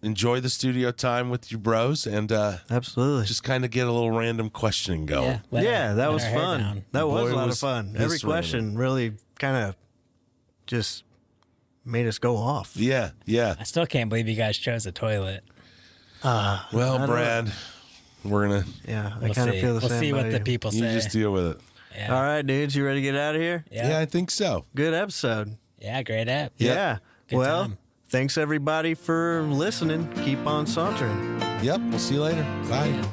enjoy the studio time with your bros, and Absolutely. just kind of get a little random questioning going. let Yeah, that let was our hair fun. down. That was Boy, a lot of was fun. this Every question really kind of just made us go off. Yeah, yeah. I still can't believe you guys chose a toilet. Well, Brad, we're gonna Yeah, I We'll kind of see. feel the We'll same see what about the you. people you say. just deal with it. Yeah. All right, dudes, you ready to get out of here? Yeah. Yeah, I think so. Good episode. Yeah, great app. Yeah. Good Well, time. thanks everybody for listening. Keep on sauntering. Yep. We'll see you later. Bye. Yeah.